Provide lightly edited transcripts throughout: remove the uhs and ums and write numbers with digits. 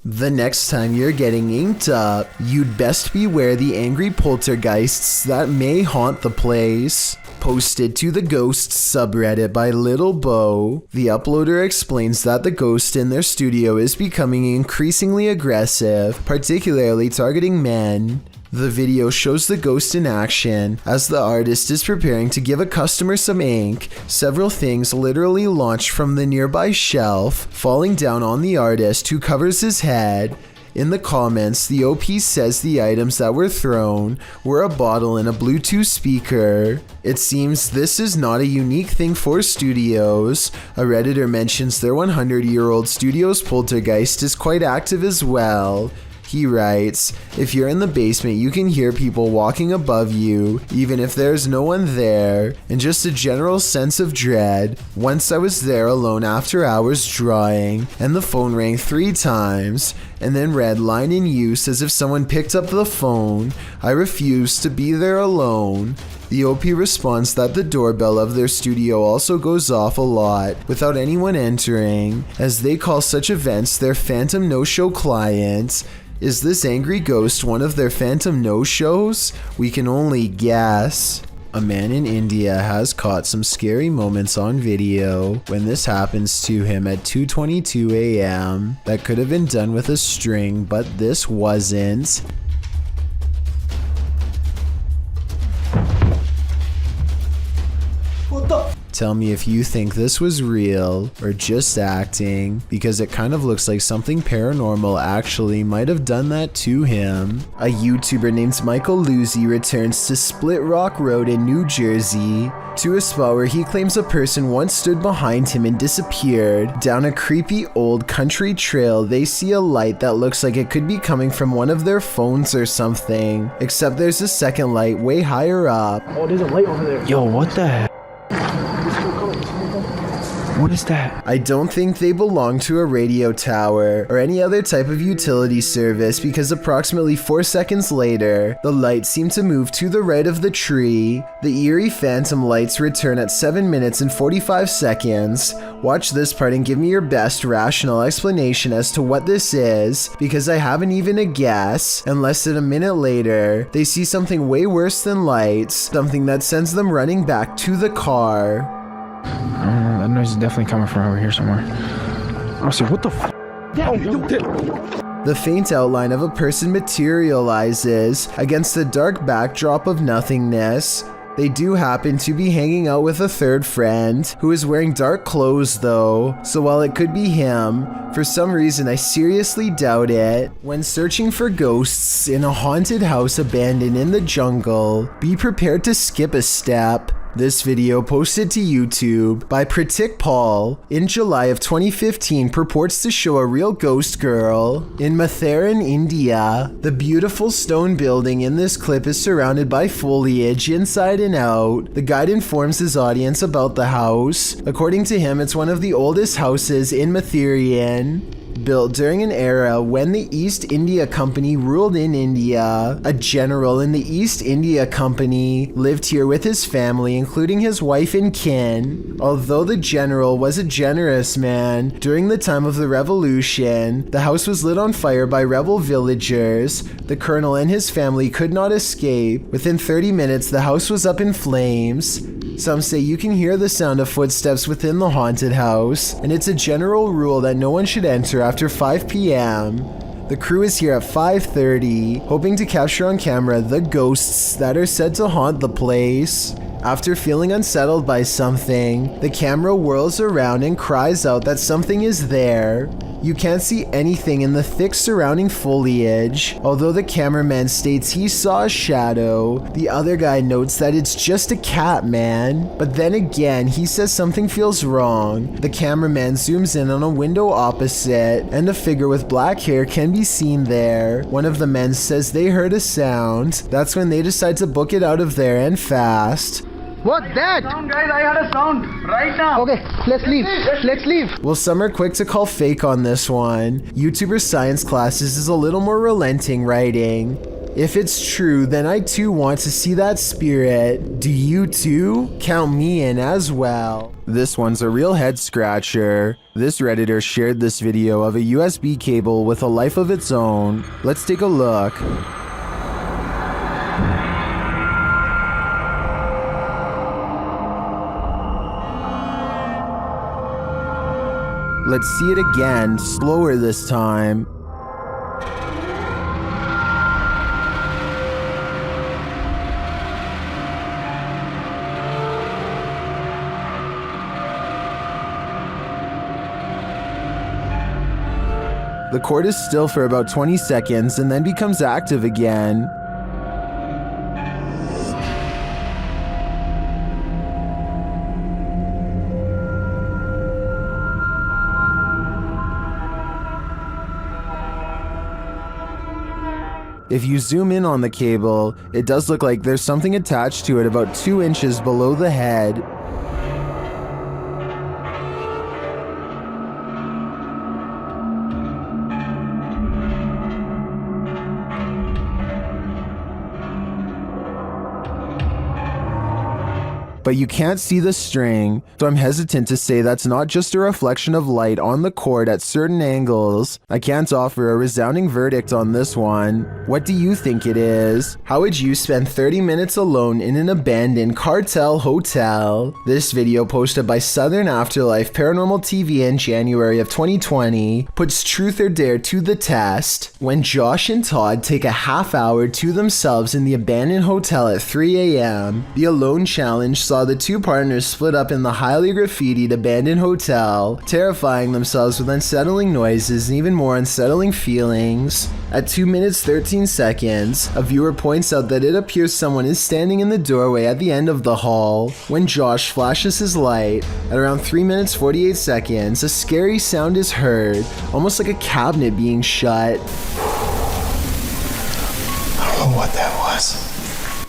The next time you're getting inked up, you'd best beware the angry poltergeists that may haunt the place. Posted to the Ghosts subreddit by Little Bo, the uploader explains that the ghost in their studio is becoming increasingly aggressive, particularly targeting men. The video shows the ghost in action as the artist is preparing to give a customer some ink. Several things literally launch from the nearby shelf, falling down on the artist, who covers his head. In the comments, the OP says the items that were thrown were a bottle and a Bluetooth speaker. It seems this is not a unique thing for studios. A Redditor mentions their 100-year-old studio's poltergeist is quite active as well. He writes, "If you're in the basement, you can hear people walking above you, even if there's no one there, and just a general sense of dread. Once I was there alone after hours drawing, and the phone rang 3 times, and then read line in use as if someone picked up the phone. I refused to be there alone." The OP responds that the doorbell of their studio also goes off a lot without anyone entering, as they call such events their phantom no-show clients. Is this angry ghost one of their phantom no-shows? We can only guess. A man in India has caught some scary moments on video when this happens to him at 2:22 a.m. That could have been done with a string, but this wasn't. What the? Tell me if you think this was real or just acting, because it kind of looks like something paranormal actually might have done that to him. A YouTuber named Michael Luzzi returns to Split Rock Road in New Jersey to a spot where he claims a person once stood behind him and disappeared. Down a creepy old country trail, they see a light that looks like it could be coming from one of their phones or something, except there's a second light way higher up. Oh, there's a light over there. Yo, what the heck? What is that? I don't think they belong to a radio tower or any other type of utility service, because approximately 4 seconds later, the lights seem to move to the right of the tree. The eerie phantom lights return at 7 minutes and 45 seconds. Watch this part and give me your best rational explanation as to what this is, because I haven't even a guess. And less than a minute later, they see something way worse than lights, something that sends them running back to the car. That noise is definitely coming from over here somewhere. Oh, so what the f? The faint outline of a person materializes against the dark backdrop of nothingness. They do happen to be hanging out with a third friend, who is wearing dark clothes though, so while it could be him, for some reason I seriously doubt it. When searching for ghosts in a haunted house abandoned in the jungle, be prepared to skip a step. This video, posted to YouTube by Pratik Paul in July of 2015, purports to show a real ghost girl in Matheran, India. The beautiful stone building in this clip is surrounded by foliage inside and out. The guide informs his audience about the house. According to him, it's one of the oldest houses in Matheran, built during an era when the East India Company ruled in India. A general in the East India Company lived here with his family, including his wife and kin. Although the general was a generous man, during the time of the revolution, the house was lit on fire by rebel villagers. The colonel and his family could not escape. Within 30 minutes, the house was up in flames. Some say you can hear the sound of footsteps within the haunted house, and it's a general rule that no one should enter after 5 p.m. The crew is here at 5:30, hoping to capture on camera the ghosts that are said to haunt the place. After feeling unsettled by something, the camera whirls around and cries out that something is there. You can't see anything in the thick surrounding foliage. Although the cameraman states he saw a shadow, the other guy notes that it's just a cat, man. But then again, he says something feels wrong. The cameraman zooms in on a window opposite, and a figure with black hair can be seen there. One of the men says they heard a sound. That's when they decide to book it out of there, and fast. What's that? Sound, guys, I heard a sound right now. Okay, let's leave. Let's leave. Well, some are quick to call fake on this one. YouTuber Science Classes is a little more relenting, writing, "If it's true, then I too want to see that spirit. Do you too? Count me in as well." This one's a real head scratcher. This Redditor shared this video of a USB cable with a life of its own. Let's take a look. Let's see it again, slower this time. The cord is still for about 20 seconds and then becomes active again. If you zoom in on the cable, it does look like there's something attached to it about 2 inches below the head. But you can't see the string, so I'm hesitant to say that's not just a reflection of light on the cord at certain angles. I can't offer a resounding verdict on this one. What do you think it is? How would you spend 30 minutes alone in an abandoned cartel hotel? This video, posted by Southern Afterlife Paranormal TV in January of 2020, puts truth or dare to the test. When Josh and Todd take a half hour to themselves in the abandoned hotel at 3 a.m., the Alone Challenge saw the two partners split up in the highly graffitied abandoned hotel, terrifying themselves with unsettling noises and even more unsettling feelings. At 2 minutes 13 seconds, a viewer points out that it appears someone is standing in the doorway at the end of the hall. When Josh flashes his light, at around 3 minutes 48 seconds, a scary sound is heard, almost like a cabinet being shut. I don't know what that was.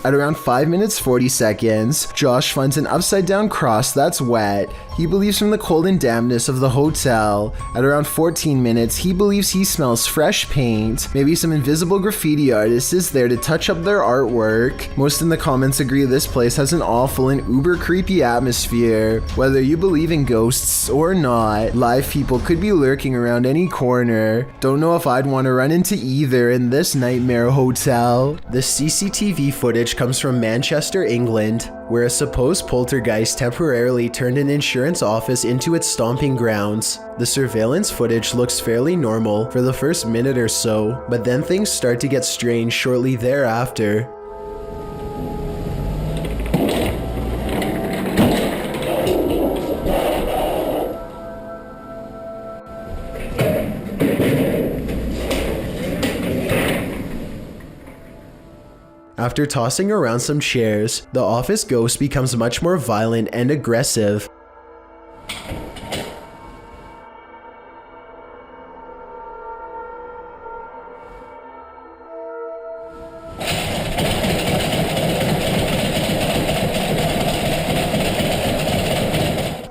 At around 5 minutes 40 seconds, Josh finds an upside down cross that's wet. He believes from the cold and dampness of the hotel. At around 14 minutes, he believes he smells fresh paint. Maybe some invisible graffiti artist is there to touch up their artwork. Most in the comments agree this place has an awful and uber creepy atmosphere. Whether you believe in ghosts or not, live people could be lurking around any corner. Don't know if I'd want to run into either in this nightmare hotel. The CCTV footage comes from Manchester, England, where a supposed poltergeist temporarily turned an insurance office into its stomping grounds. The surveillance footage looks fairly normal for the first minute or so, but then things start to get strange shortly thereafter. After tossing around some chairs, the office ghost becomes much more violent and aggressive.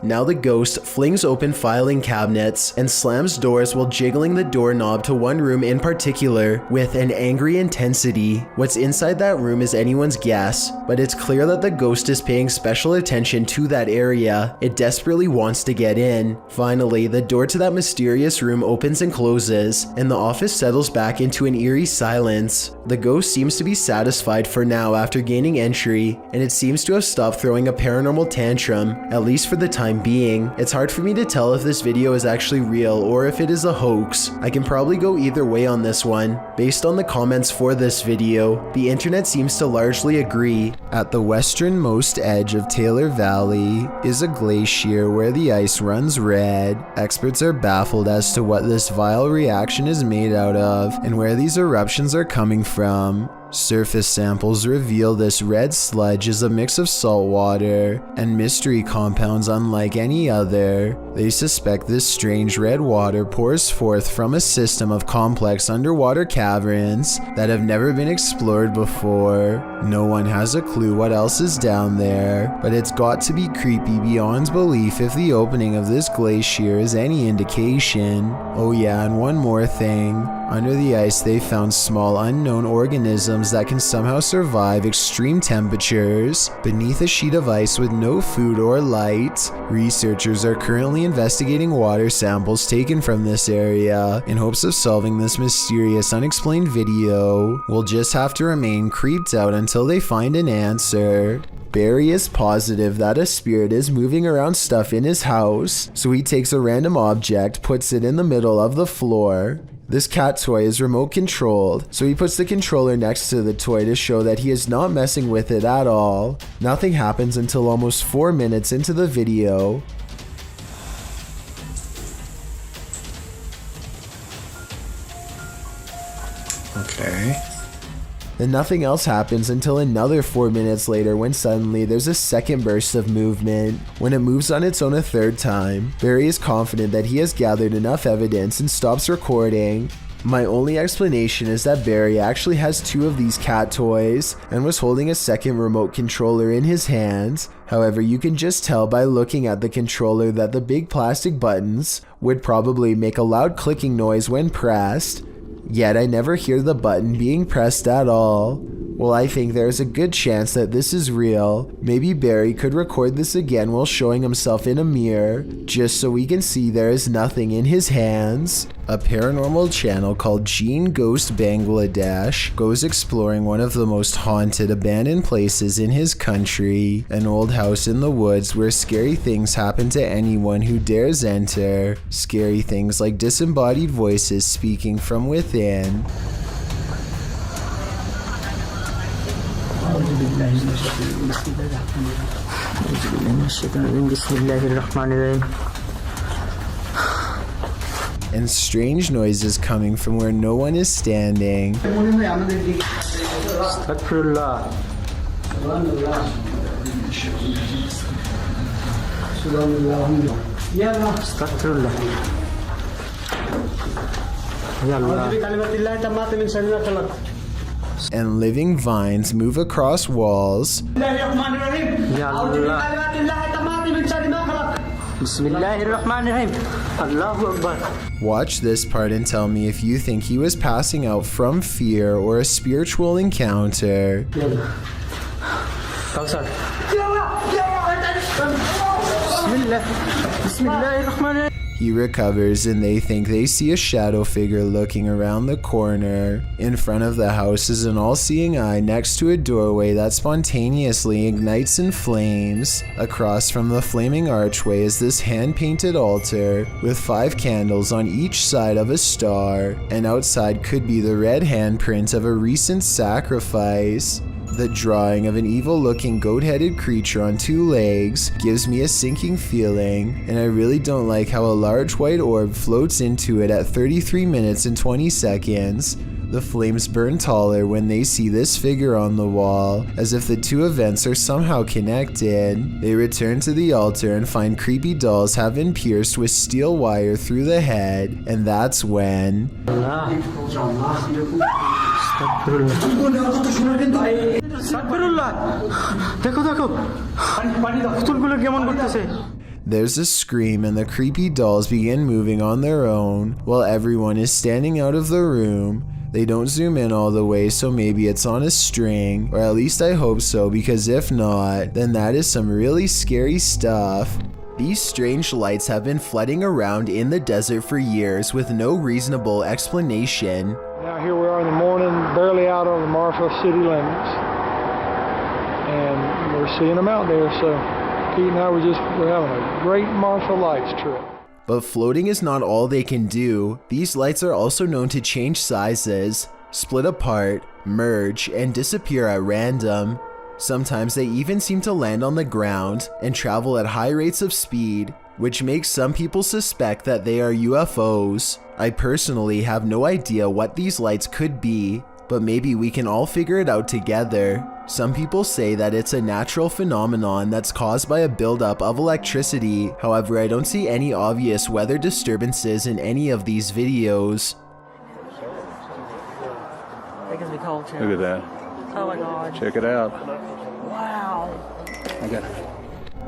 Now the ghost flings open filing cabinets and slams doors while jiggling the doorknob to one room in particular with an angry intensity. What's inside that room is anyone's guess, but it's clear that the ghost is paying special attention to that area. It desperately wants to get in. Finally, the door to that mysterious room opens and closes, and the office settles back into an eerie silence. The ghost seems to be satisfied for now after gaining entry, and it seems to have stopped throwing a paranormal tantrum, at least for the time being. It's hard for me to tell if this video is actually real or if it is a hoax. I can probably go either way on this one. Based on the comments for this video, the internet seems to largely agree. At the westernmost edge of Taylor Valley is a glacier where the ice runs red. Experts are baffled as to what this vile reaction is made out of and where these eruptions are coming from. Surface samples reveal this red sludge is a mix of salt water and mystery compounds unlike any other. They suspect this strange red water pours forth from a system of complex underwater caverns that have never been explored before. No one has a clue what else is down there, but it's got to be creepy beyond belief if the opening of this glacier is any indication. Oh yeah, and one more thing. Under the ice they found small unknown organisms organisms that can somehow survive extreme temperatures beneath a sheet of ice with no food or light. Researchers are currently investigating water samples taken from this area in hopes of solving this mysterious unexplained video. We'll just have to remain creeped out until they find an answer. Barry is positive that a spirit is moving around stuff in his house, so he takes a random object, puts it in the middle of the floor. This cat toy is remote controlled, so he puts the controller next to the toy to show that he is not messing with it at all. Nothing happens until almost 4 minutes into the video. Okay. Then nothing else happens until another 4 minutes later, when suddenly there's a second burst of movement. When it moves on its own a third time, Barry is confident that he has gathered enough evidence and stops recording. My only explanation is that Barry actually has 2 of these cat toys and was holding a second remote controller in his hands. However, you can just tell by looking at the controller that the big plastic buttons would probably make a loud clicking noise when pressed. Yet I never hear the button being pressed at all. Well, I think there's a good chance that this is real. Maybe Barry could record this again while showing himself in a mirror, just so we can see there is nothing in his hands. A paranormal channel called Gene Ghost Bangladesh goes exploring one of the most haunted abandoned places in his country, an old house in the woods where scary things happen to anyone who dares enter. Scary things like disembodied voices speaking from within. And strange noises coming from where no one is standing. And living vines move across walls. Watch this part and tell me if you think he was passing out from fear or a spiritual encounter. He recovers and they think they see a shadow figure looking around the corner. In front of the house is an all-seeing eye next to a doorway that spontaneously ignites in flames. Across from the flaming archway is this hand-painted altar with 5 candles on each side of a star, and outside could be the red handprint of a recent sacrifice. The drawing of an evil-looking goat-headed creature on 2 legs gives me a sinking feeling, and I really don't like how a large white orb floats into it at 33 minutes and 20 seconds. The flames burn taller when they see this figure on the wall, as if the 2 events are somehow connected. They return to the altar and find creepy dolls have been pierced with steel wire through the head, and that's when... There's a scream and the creepy dolls begin moving on their own, while everyone is standing out of the room. They don't zoom in all the way, so maybe it's on a string, or at least I hope so, because if not, then that is some really scary stuff. These strange lights have been flooding around in the desert for years with no reasonable explanation. Now here we are in the morning, barely out on the Marfa city limits, and we're seeing them out there, so Pete and I we're having a great Marfa lights trip. But floating is not all they can do. These lights are also known to change sizes, split apart, merge, and disappear at random. Sometimes they even seem to land on the ground and travel at high rates of speed, which makes some people suspect that they are UFOs. I personally have no idea what these lights could be, but maybe we can all figure it out together. Some people say that it's a natural phenomenon that's caused by a buildup of electricity. However, I don't see any obvious weather disturbances in any of these videos. Look at that. Oh my god. Check it out. Wow. Okay.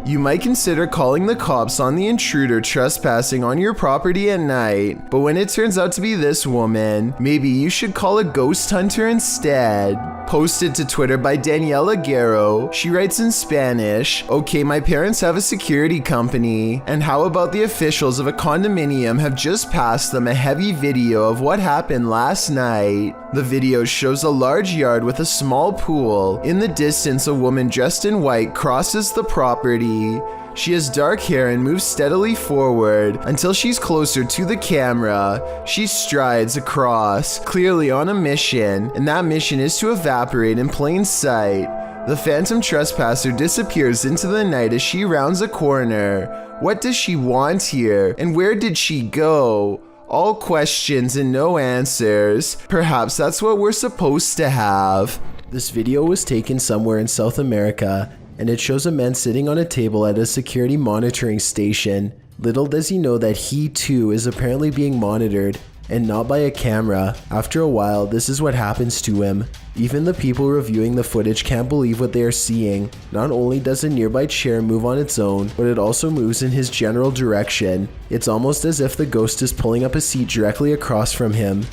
You might consider calling the cops on the intruder trespassing on your property at night, but when it turns out to be this woman, maybe you should call a ghost hunter instead. Posted to Twitter by Daniela Guerrero. She writes in Spanish, "Okay, my parents have a security company, and how about the officials of a condominium have just passed them a heavy video of what happened last night. The video shows a large yard with a small pool. In the distance, a woman dressed in white crosses the property. She has dark hair and moves steadily forward until she's closer to the camera. She strides across, clearly on a mission, and that mission is to evaporate in plain sight. The phantom trespasser disappears into the night as she rounds a corner. What does she want here, and where did she go? All questions and no answers. Perhaps that's what we're supposed to have." This video was taken somewhere in South America, and it shows a man sitting on a table at a security monitoring station. Little does he know that he too is apparently being monitored, and not by a camera. After a while, this is what happens to him. Even the people reviewing the footage can't believe what they are seeing. Not only does a nearby chair move on its own, but it also moves in his general direction. It's almost as if the ghost is pulling up a seat directly across from him.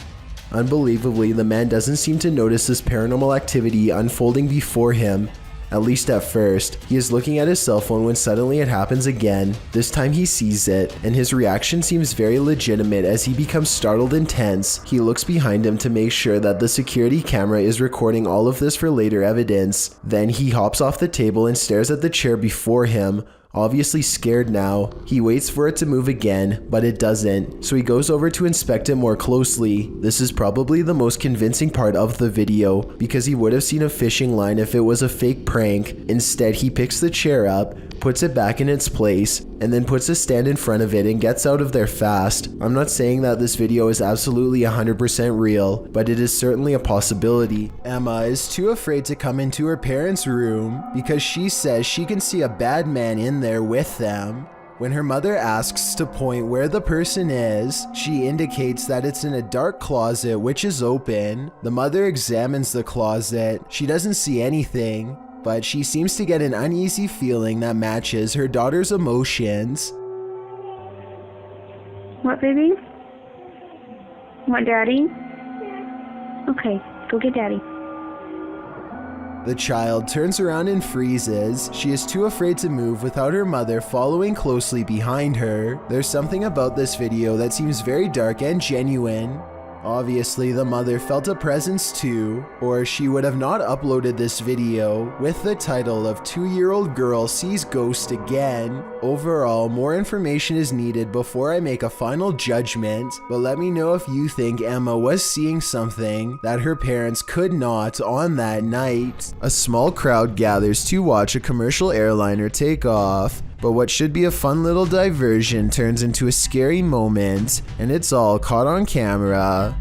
Unbelievably, the man doesn't seem to notice this paranormal activity unfolding before him. At least at first. He is looking at his cell phone when suddenly it happens again. This time he sees it, and his reaction seems very legitimate as he becomes startled and tense. He looks behind him to make sure that the security camera is recording all of this for later evidence. Then he hops off the table and stares at the chair before him. Obviously scared now. He waits for it to move again, but it doesn't, so he goes over to inspect it more closely. This is probably the most convincing part of the video, because he would have seen a fishing line if it was a fake prank. Instead, he picks the chair up, puts it back in its place, and then puts a stand in front of it and gets out of there fast. I'm not saying that this video is absolutely 100% real, but it is certainly a possibility. Emma is too afraid to come into her parents' room because she says she can see a bad man in there with them. When her mother asks to point where the person is, she indicates that it's in a dark closet which is open. The mother examines the closet. She doesn't see anything, but she seems to get an uneasy feeling that matches her daughter's emotions. What, baby? Want daddy? Okay, go get daddy. The child turns around and freezes. She is too afraid to move without her mother following closely behind her. There's something about this video that seems very dark and genuine. Obviously, the mother felt a presence too, or she would have not uploaded this video with the title of 2-year-old girl sees ghost again. Overall, more information is needed before I make a final judgment, but let me know if you think Emma was seeing something that her parents could not on that night. A small crowd gathers to watch a commercial airliner take off. But what should be a fun little diversion turns into a scary moment, and it's all caught on camera.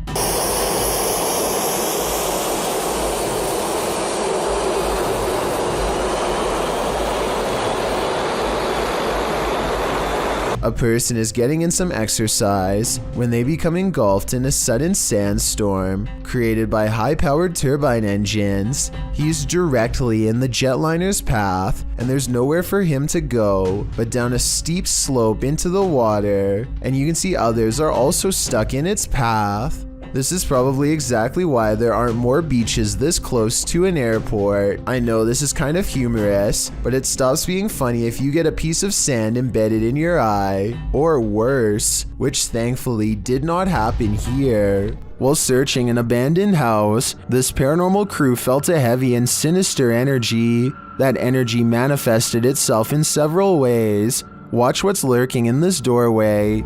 A person is getting in some exercise when they become engulfed in a sudden sandstorm created by high-powered turbine engines. He's directly in the jetliner's path, and there's nowhere for him to go but down a steep slope into the water, and you can see others are also stuck in its path. This is probably exactly why there aren't more beaches this close to an airport. I know this is kind of humorous, but it stops being funny if you get a piece of sand embedded in your eye, or worse, which thankfully did not happen here. While searching an abandoned house, this paranormal crew felt a heavy and sinister energy. That energy manifested itself in several ways. Watch what's lurking in this doorway.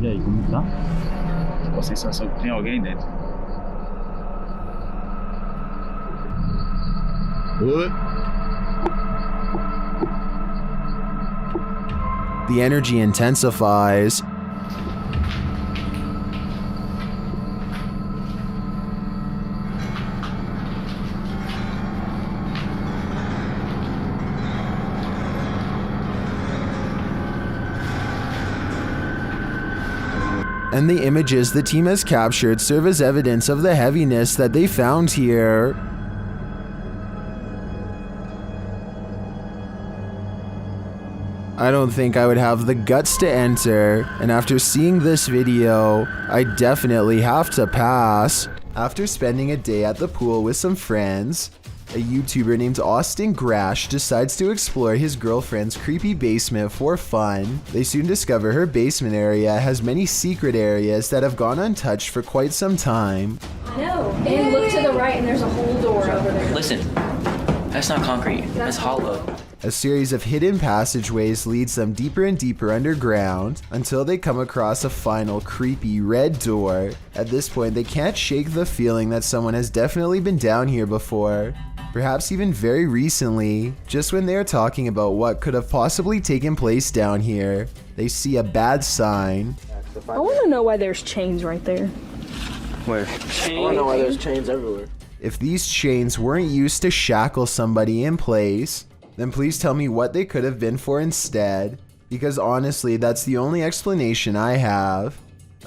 E aí, como tá? A sensação que tem alguém dentro. The energy intensifies. And the images the team has captured serve as evidence of the heaviness that they found here. I don't think I would have the guts to enter, and after seeing this video, I definitely have to pass. After spending a day at the pool with some friends, a YouTuber named Austin Grash decides to explore his girlfriend's creepy basement for fun. They soon discover her basement area has many secret areas that have gone untouched for quite some time. No, and look to the right and there's a whole door over there. Listen, that's not concrete, that's hollow. A series of hidden passageways leads them deeper and deeper underground until they come across a final creepy red door. At this point, they can't shake the feeling that someone has definitely been down here before. Perhaps even very recently, just when they are talking about what could have possibly taken place down here, they see a bad sign. I want to know why there's chains right there. Where? I want to know why there's chains everywhere. If these chains weren't used to shackle somebody in place, then please tell me what they could have been for instead, because honestly, that's the only explanation I have.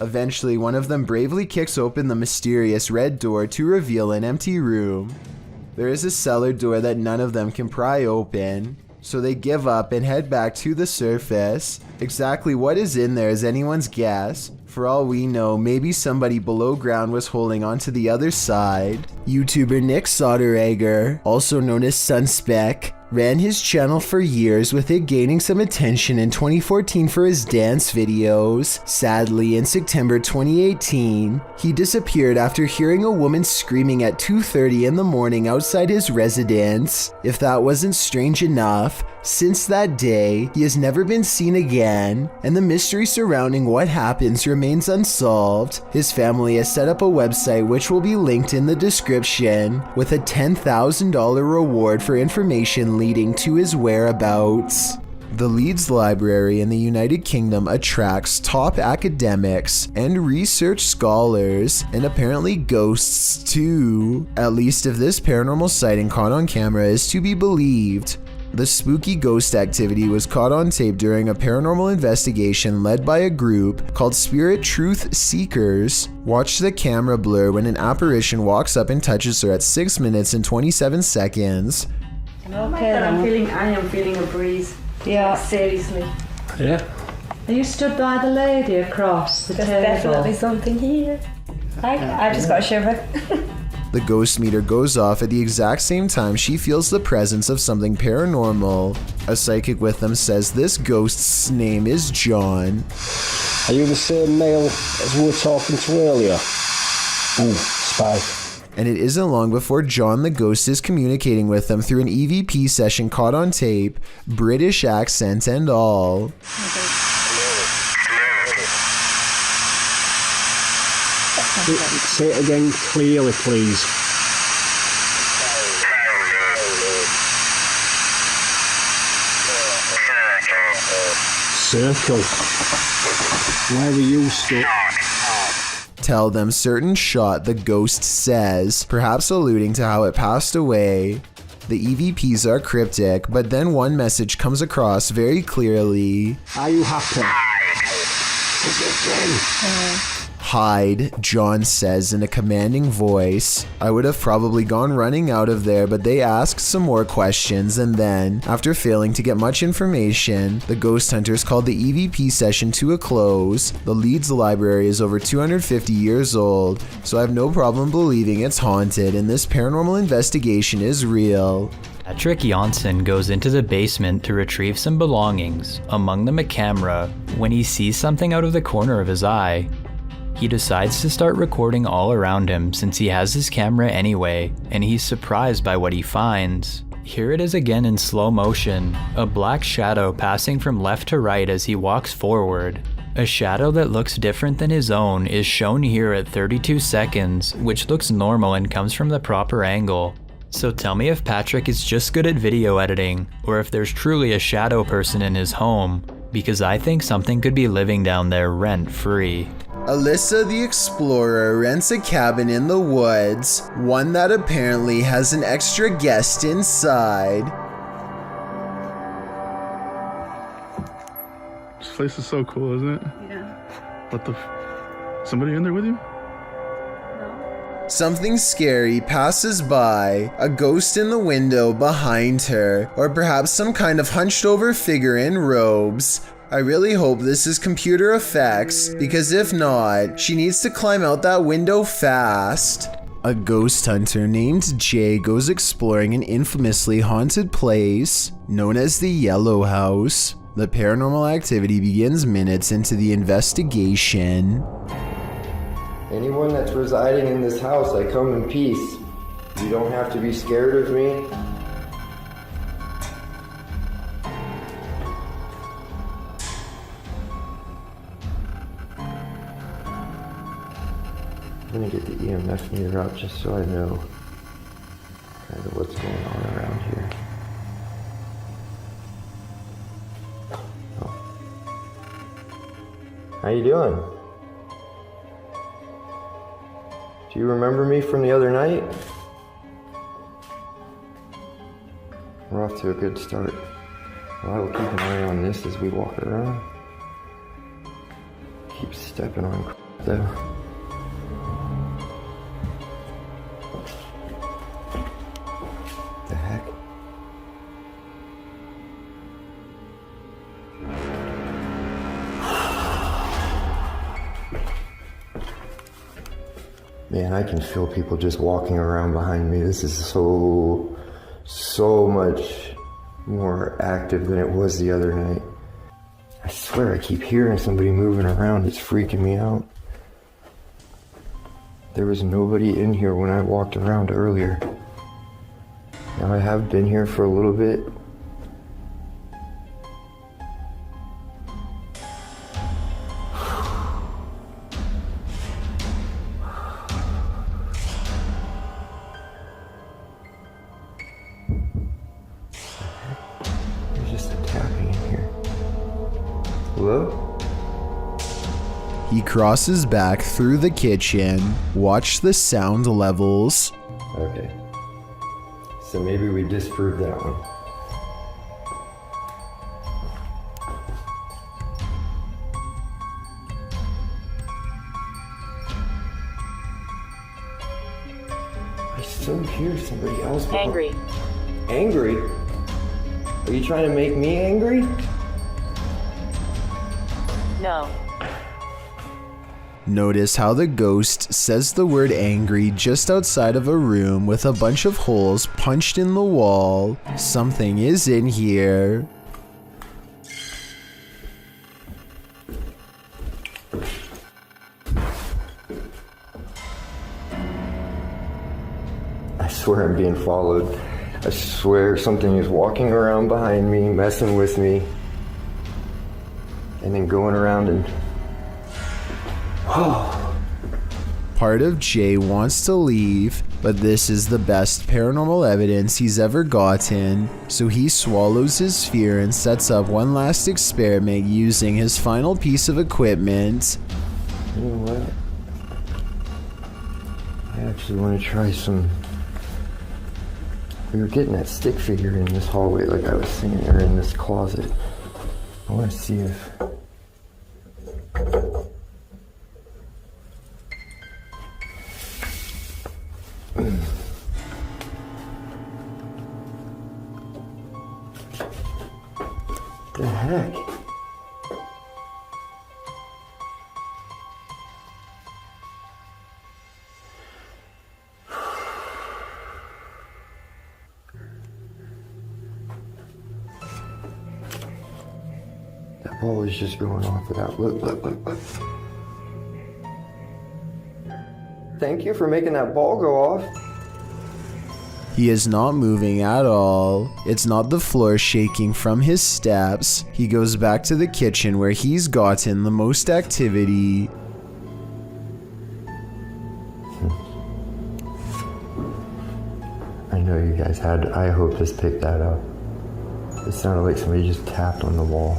Eventually, one of them bravely kicks open the mysterious red door to reveal an empty room. There is a cellar door that none of them can pry open, so they give up and head back to the surface. Exactly what is in there is anyone's guess. For all we know, maybe somebody below ground was holding on to the other side. YouTuber Nick Soderegger, also known as Sunspec, ran his channel for years, with it gaining some attention in 2014 for his dance videos. Sadly, in September 2018, he disappeared after hearing a woman screaming at 2:30 in the morning outside his residence. If that wasn't strange enough, since that day, he has never been seen again, and the mystery surrounding what happens remains unsolved. His family has set up a website which will be linked in the description, with a $10,000 reward for information leading to his whereabouts. The Leeds Library in the United Kingdom attracts top academics and research scholars, and apparently ghosts too, at least if this paranormal sighting caught on camera is to be believed. The spooky ghost activity was caught on tape during a paranormal investigation led by a group called Spirit Truth Seekers. Watch the camera blur when an apparition walks up and touches her at 6 minutes and 27 seconds. Oh my God, I am feeling a breeze. Yeah. Seriously. Yeah. Are you stood by the lady across the There's table? definitely something here. I just got a shiver. The ghost meter goes off at the exact same time she feels the presence of something paranormal. A psychic with them says this ghost's name is John. Are you the same male as we were talking to earlier? Ooh, spy. And it isn't long before John the ghost is communicating with them through an EVP session caught on tape, British accent and all. Say it again clearly, please. Circle. Where were you stuck? Tell them certain shot, the ghost says, perhaps alluding to how it passed away. The EVPs are cryptic, but then one message comes across very clearly. Are you happy? Hide, John says in a commanding voice. I would have probably gone running out of there, but they asked some more questions, and then, after failing to get much information, the ghost hunters called the EVP session to a close. The Leeds Library is over 250 years old, so I have no problem believing it's haunted and this paranormal investigation is real. Patrick Janssen goes into the basement to retrieve some belongings, among them a camera, when he sees something out of the corner of his eye. He decides to start recording all around him since he has his camera anyway, and he's surprised by what he finds. Here it is again in slow motion, a black shadow passing from left to right as he walks forward. A shadow that looks different than his own is shown here at 32 seconds, which looks normal and comes from the proper angle. So tell me if Patrick is just good at video editing, or if there's truly a shadow person in his home, because I think something could be living down there rent-free. Alyssa the Explorer rents a cabin in the woods, one that apparently has an extra guest inside. This place is so cool, isn't it? Yeah. What the somebody in there with you? Something scary passes by, a ghost in the window behind her, or perhaps some kind of hunched over figure in robes. I really hope this is computer effects, because if not, she needs to climb out that window fast. A ghost hunter named Jay goes exploring an infamously haunted place known as the Yellow House. The paranormal activity begins minutes into the investigation. Anyone that's residing in this house, I come in peace. You don't have to be scared of me. I'm gonna get the EMF meter out just so I know kind of what's going on around here. Oh. How you doing? Do you remember me from the other night? We're off to a good start. Well, I will keep an eye on this as we walk around. Keep stepping on crap though. The heck? Man, I can feel people just walking around behind me. This is so much more active than it was the other night. I swear I keep hearing somebody moving around. It's freaking me out. There was nobody in here when I walked around earlier. Now I have been here for a little bit. Hello? He crosses back through the kitchen. Watch the sound levels. Okay. So maybe we disprove that one. I still hear somebody else. Angry. Angry? Are you trying to make me angry? No. Notice how the ghost says the word angry just outside of a room with a bunch of holes punched in the wall. Something is in here. I swear I'm being followed. I swear something is walking around behind me, messing with me. And then going around and... Part of Jay wants to leave, but this is the best paranormal evidence he's ever gotten, so he swallows his fear and sets up one last experiment using his final piece of equipment. You know what? I actually want to try some... We were getting that stick figure in this hallway like I was saying, or in this closet. I want to see if... The heck? That ball was just going off without... Look. Thank you for making that ball go off. He is not moving at all. It's not the floor shaking from his steps. He goes back to the kitchen where he's gotten the most activity. I know you guys had... I hope this picked that up. It sounded like somebody just tapped on the wall.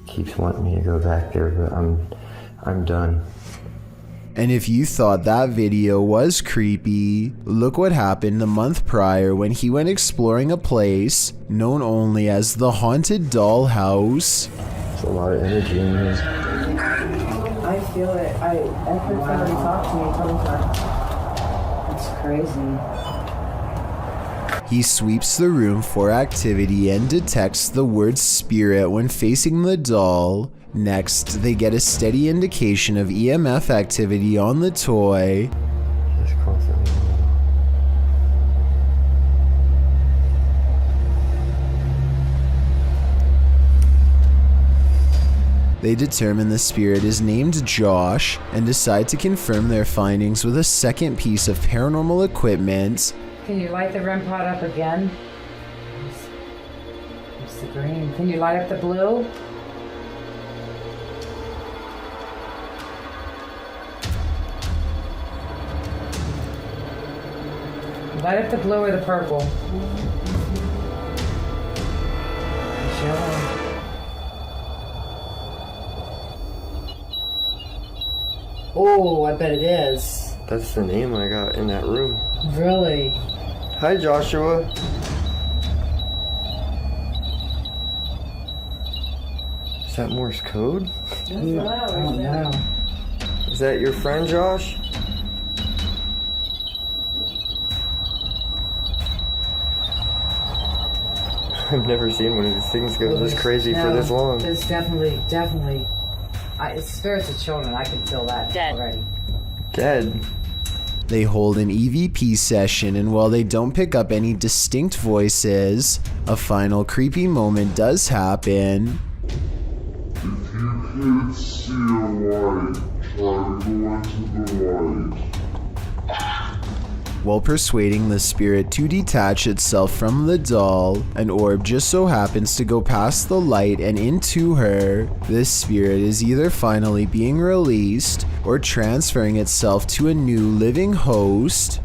Keeps wanting me to go back there, but I'm done. And if you thought that video was creepy, look what happened a month prior when he went exploring a place known only as the Haunted Dollhouse. There's a lot of energy in here. I feel it. I heard somebody talk to me a couple times. It's crazy. He sweeps the room for activity and detects the word spirit when facing the doll. Next, they get a steady indication of EMF activity on the toy. They determine the spirit is named Josh and decide to confirm their findings with a second piece of paranormal equipment. Can you light the REM pod up again? It's the green. Can you light up the blue? Light up the blue or the purple. Yellow. Oh, I bet it is. That's the name I got in that room. Really? Hi, Joshua. Is that Morse code? I don't know. Is that your friend, Josh? I've never seen one of these things go this crazy for this long. There's definitely. It's spirits of children. I can feel that already. Dead. They hold an EVP session, and while they don't pick up any distinct voices, a final creepy moment does happen. If you can't see a light, try to go into the light. While persuading the spirit to detach itself from the doll, an orb just so happens to go past the light and into her. This spirit is either finally being released or transferring itself to a new living host.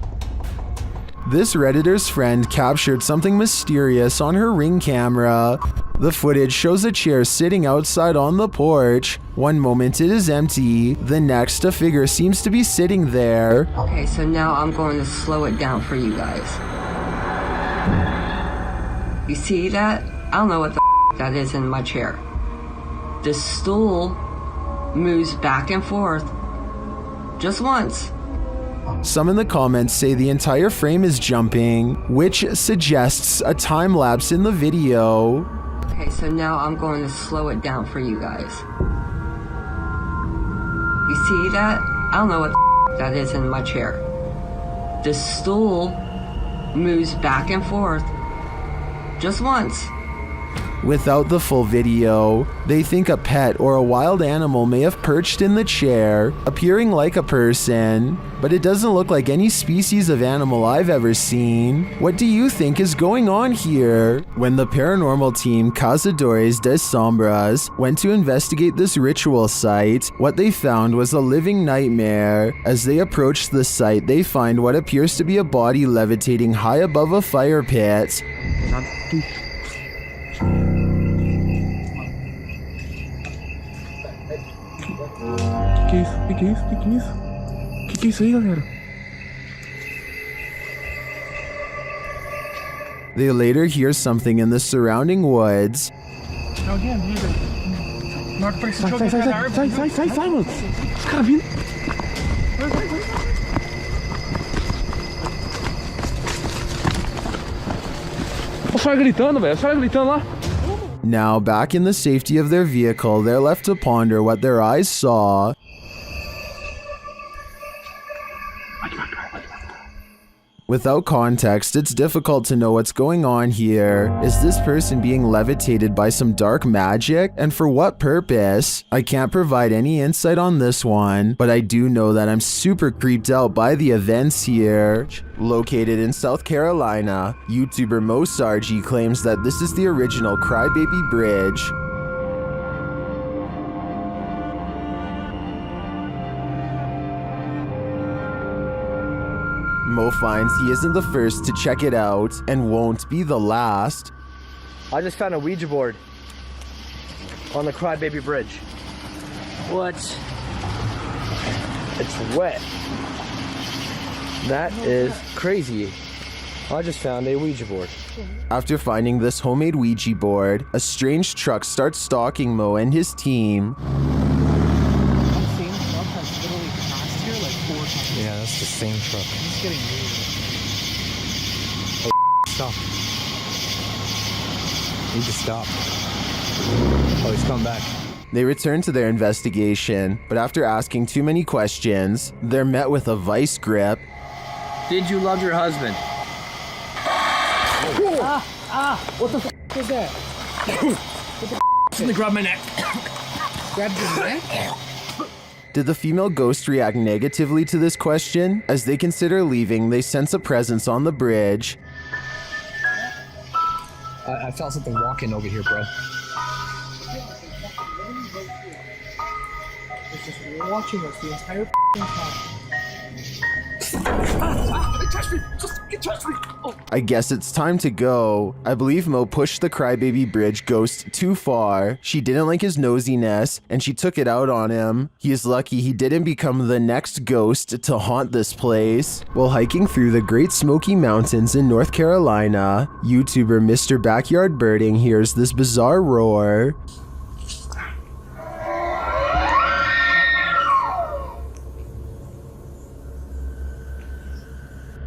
This Redditor's friend captured something mysterious on her Ring camera. The footage shows a chair sitting outside on the porch. One moment it is empty, the next a figure seems to be sitting there. Okay, so now I'm going to slow it down for you guys. You see that? I don't know what the that is in my chair. The stool moves back and forth just once. Some in the comments say the entire frame is jumping, which suggests a time lapse in the video. Okay, so now I'm going to slow it down for you guys. You see that? I don't know what the that is in my chair. The stool moves back and forth just once. Without the full video, they think a pet or a wild animal may have perched in the chair, appearing like a person, but it doesn't look like any species of animal I've ever seen. What do you think is going on here? When the paranormal team Cazadores de Sombras went to investigate this ritual site, what they found was a living nightmare. As they approach the site, they find what appears to be a body levitating high above a fire pit. Que é isso aí, galera? They later hear something in the surrounding woods. Sai, mano. Os caras vindo. Os caras gritando, velho. Os caras gritando lá. Now, back in the safety of their vehicle, they're left to ponder what their eyes saw. Without context, it's difficult to know what's going on here. Is this person being levitated by some dark magic? And for what purpose? I can't provide any insight on this one, but I do know that I'm super creeped out by the events here. Located in South Carolina, YouTuber Mosargi claims that this is the original Crybaby Bridge. Mo finds he isn't the first to check it out and won't be the last. I just found a Ouija board on the Crybaby Bridge. What? It's wet. That is crazy. I just found a Ouija board. After finding this homemade Ouija board, a strange truck starts stalking Mo and his team. Yeah, that's the same truck. It's getting weird. stop. Need to stop. Oh, he's coming back. They return to their investigation, but after asking too many questions, they're met with a vice grip. Did you love your husband? What the f was that? What the f? Something grabbed my neck. Grabbed your neck? Did the female ghost react negatively to this question? As they consider leaving, they sense a presence on the bridge. I felt something walking over here, bro. It's just watching us the entire time. It touched me! It touched me! Oh. I guess it's time to go. I believe Mo pushed the Crybaby bridge ghost too far. She didn't like his nosiness, and she took it out on him. He is lucky he didn't become the next ghost to haunt this place. While hiking through the Great Smoky Mountains in North Carolina, YouTuber Mr. Backyard Birding hears this bizarre roar.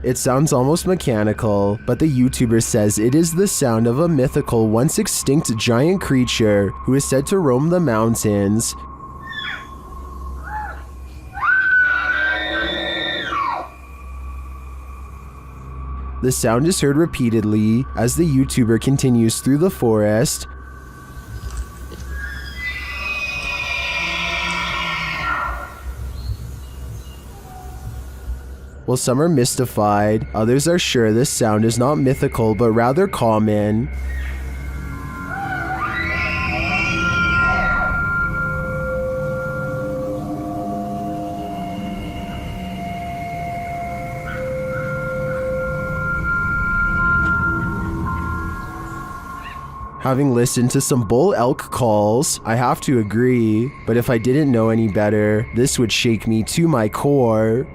It sounds almost mechanical, but the YouTuber says it is the sound of a mythical, once extinct giant creature who is said to roam the mountains. The sound is heard repeatedly as the YouTuber continues through the forest. While some are mystified, others are sure this sound is not mythical but rather common. Having listened to some bull elk calls, I have to agree, but if I didn't know any better, this would shake me to my core.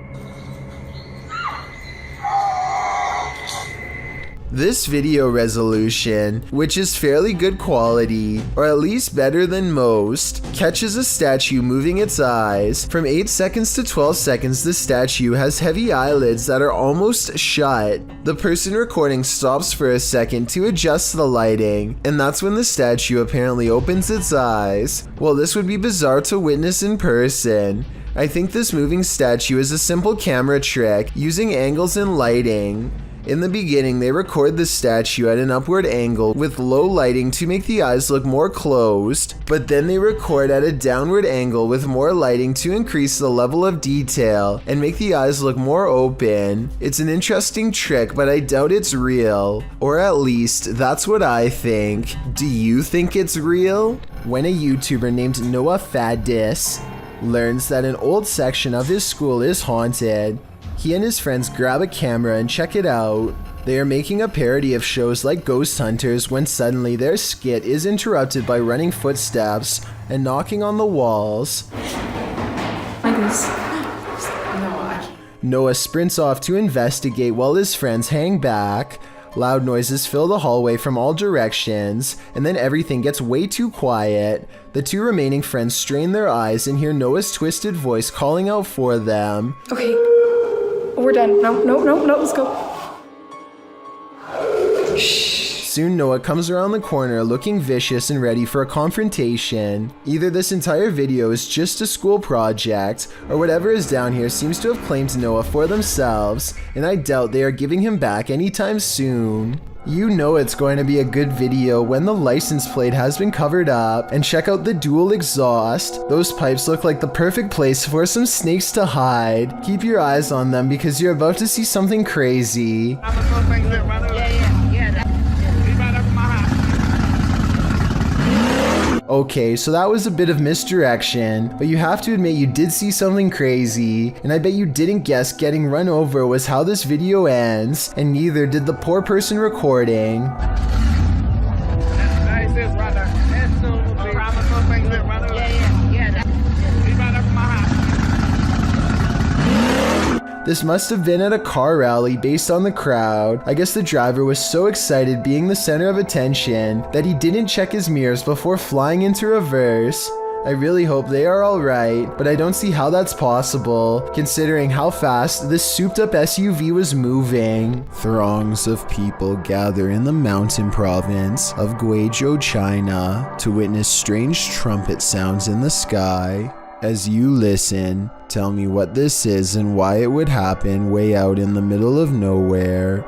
This video resolution, which is fairly good quality, or at least better than most, catches a statue moving its eyes. From 8 seconds to 12 seconds, the statue has heavy eyelids that are almost shut. The person recording stops for a second to adjust the lighting, and that's when the statue apparently opens its eyes. Well, this would be bizarre to witness in person. I think this moving statue is a simple camera trick using angles and lighting. In the beginning, they record the statue at an upward angle with low lighting to make the eyes look more closed, but then they record at a downward angle with more lighting to increase the level of detail and make the eyes look more open. It's an interesting trick, but I doubt it's real. Or at least, that's what I think. Do you think it's real? When a YouTuber named Noah Faddis learns that an old section of his school is haunted, he and his friends grab a camera and check it out. They are making a parody of shows like Ghost Hunters when suddenly their skit is interrupted by running footsteps and knocking on the walls. Like this. Noah sprints off to investigate while his friends hang back. Loud noises fill the hallway from all directions, and then everything gets way too quiet. The two remaining friends strain their eyes and hear Noah's twisted voice calling out for them. Okay. We're done. No, let's go. Soon Noah comes around the corner looking vicious and ready for a confrontation. Either this entire video is just a school project, or whatever is down here seems to have claimed Noah for themselves, and I doubt they are giving him back anytime soon. You know it's going to be a good video when the license plate has been covered up, and check out the dual exhaust. Those pipes look like the perfect place for some snakes to hide. Keep your eyes on them because you're about to see something crazy. Okay, so that was a bit of misdirection, but you have to admit you did see something crazy, and I bet you didn't guess getting run over was how this video ends, and neither did the poor person recording. This must have been at a car rally based on the crowd. I guess the driver was so excited being the center of attention that he didn't check his mirrors before flying into reverse. I really hope they are alright, but I don't see how that's possible, considering how fast this souped-up SUV was moving. Throngs of people gather in the mountain province of Guizhou, China, to witness strange trumpet sounds in the sky. As you listen, tell me what this is and why it would happen way out in the middle of nowhere.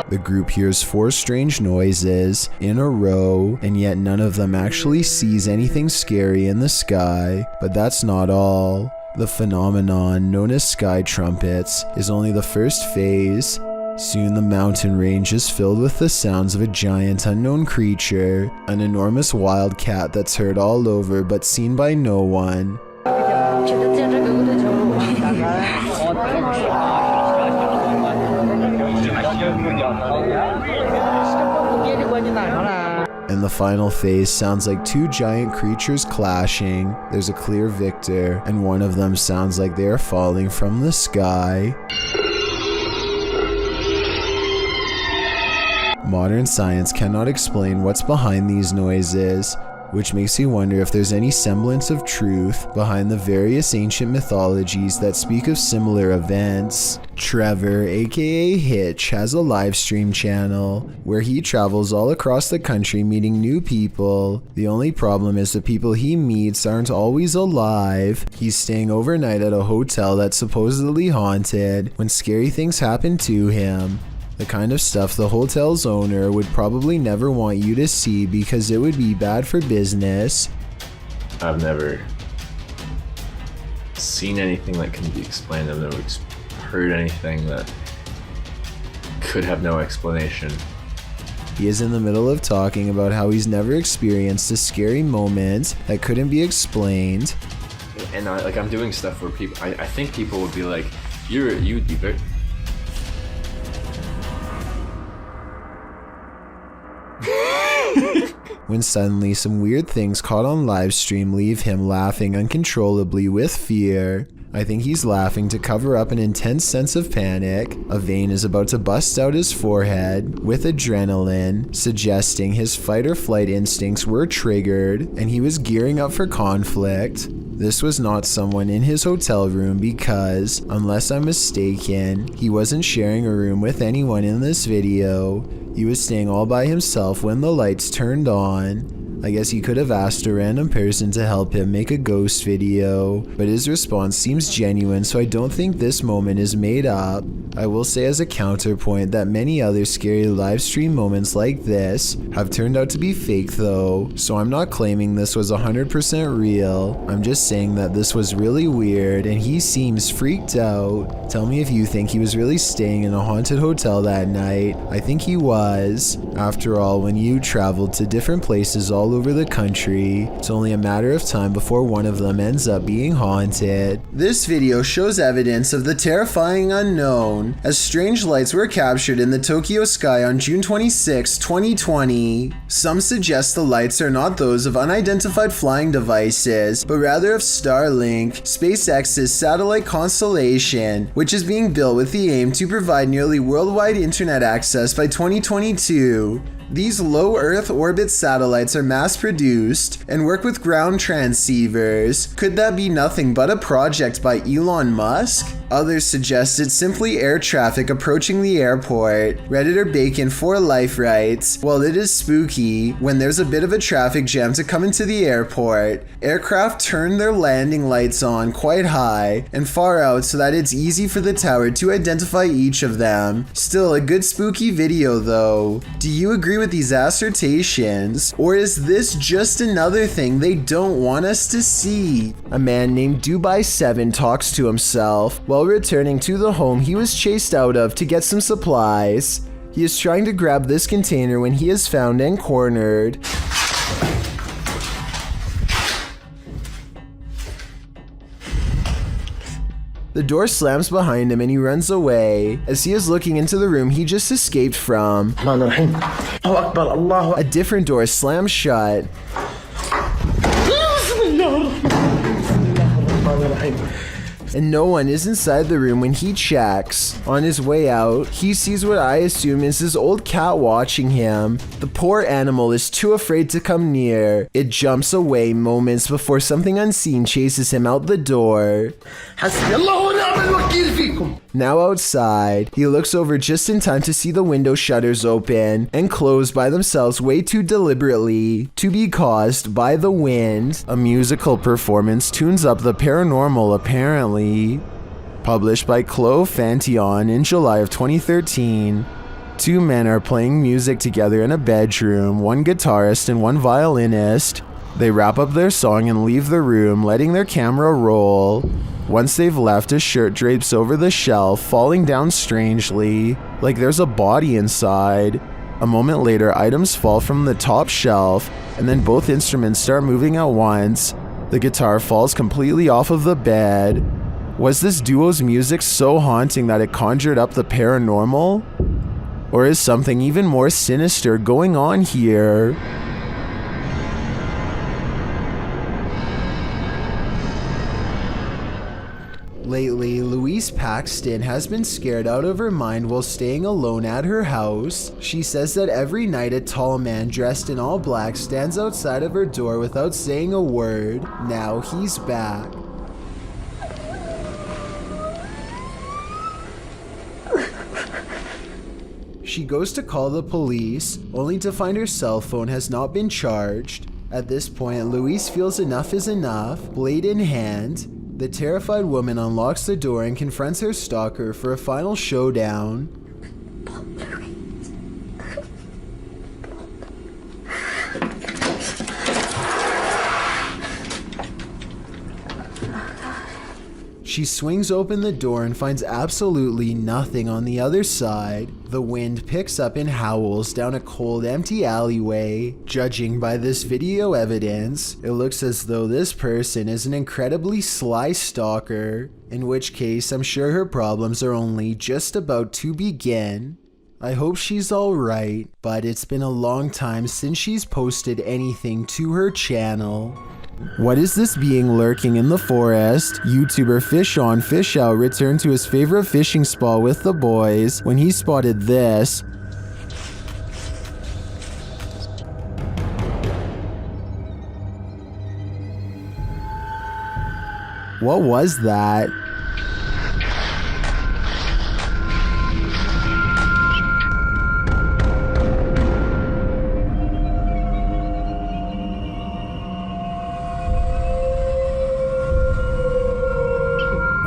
The group hears 4 strange noises in a row, and yet none of them actually sees anything scary in the sky. But that's not all. The phenomenon known as sky trumpets is only the first phase. Soon the mountain range is filled with the sounds of a giant unknown creature, an enormous wild cat that's heard all over but seen by no one. And the final phase sounds like 2 giant creatures clashing. There's a clear victor, and one of them sounds like they are falling from the sky. Modern science cannot explain what's behind these noises, which makes you wonder if there's any semblance of truth behind the various ancient mythologies that speak of similar events. Trevor, aka Hitch, has a live stream channel where he travels all across the country meeting new people. The only problem is the people he meets aren't always alive. He's staying overnight at a hotel that's supposedly haunted when scary things happen to him. The kind of stuff the hotel's owner would probably never want you to see because it would be bad for business. I've never seen anything that can be explained. I've never heard anything that could have no explanation. He is in the middle of talking about how he's never experienced a scary moment that couldn't be explained. And I'm doing stuff where people, I think people would be like, you would be very... When suddenly some weird things caught on livestream leave him laughing uncontrollably with fear. I think he's laughing to cover up an intense sense of panic. A vein is about to bust out his forehead with adrenaline, suggesting his fight or flight instincts were triggered and he was gearing up for conflict. This was not someone in his hotel room because, unless I'm mistaken, he wasn't sharing a room with anyone in this video. He was staying all by himself when the lights turned on. I guess he could have asked a random person to help him make a ghost video, but his response seems genuine, so I don't think this moment is made up. I will say as a counterpoint that many other scary livestream moments like this have turned out to be fake though, so I'm not claiming this was 100% real. I'm just saying that this was really weird and he seems freaked out. Tell me if you think he was really staying in a haunted hotel that night. I think he was. After all, when you traveled to different places all over the country, it's only a matter of time before one of them ends up being haunted. This video shows evidence of the terrifying unknown, as strange lights were captured in the Tokyo sky on June 26, 2020. Some suggest the lights are not those of unidentified flying devices, but rather of Starlink, SpaceX's satellite constellation, which is being built with the aim to provide nearly worldwide internet access by 2022. These low Earth orbit satellites are mass-produced and work with ground transceivers. Could that be nothing but a project by Elon Musk? Others suggest it's simply air traffic approaching the airport. Redditor Bacon for Life writes, "Well, it is spooky when there's a bit of a traffic jam to come into the airport. Aircraft turn their landing lights on quite high and far out so that it's easy for the tower to identify each of them. Still a good spooky video though. Do you agree with these assertions? Or is this just another thing they don't want us to see?" A man named Dubai7 talks to himself while returning to the home he was chased out of to get some supplies. He is trying to grab this container when he is found and cornered. The door slams behind him and he runs away. As he is looking into the room he just escaped from, a different door slams shut. and no one is inside the room when he checks. On his way out, he sees what I assume is his old cat watching him. The poor animal is too afraid to come near. It jumps away moments before something unseen chases him out the door. Now outside, he looks over just in time to see the window shutters open and close by themselves way too deliberately to be caused by the wind. A musical performance tunes up the paranormal apparently. Published by Chloe Fantion in July of 2013. Two men are playing music together in a bedroom, one guitarist and one violinist. They wrap up their song and leave the room, letting their camera roll. Once they've left, a shirt drapes over the shelf, falling down strangely, like there's a body inside. A moment later, items fall from the top shelf, and then both instruments start moving at once. The guitar falls completely off of the bed. Was this duo's music so haunting that it conjured up the paranormal? Or is something even more sinister going on here? Lately, Louise Paxton has been scared out of her mind while staying alone at her house. She says that every night a tall man dressed in all black stands outside of her door without saying a word. Now he's back. She goes to call the police, only to find her cell phone has not been charged. At this point, Louise feels enough is enough, blade in hand. The terrified woman unlocks the door and confronts her stalker for a final showdown. She swings open the door and finds absolutely nothing on the other side. The wind picks up and howls down a cold, empty alleyway. Judging by this video evidence, it looks as though this person is an incredibly sly stalker, in which case I'm sure her problems are only just about to begin. I hope she's alright, but it's been a long time since she's posted anything to her channel. What is this being lurking in the forest? YouTuber Fish On Fish Out returned to his favorite fishing spot with the boys when he spotted this. What was that?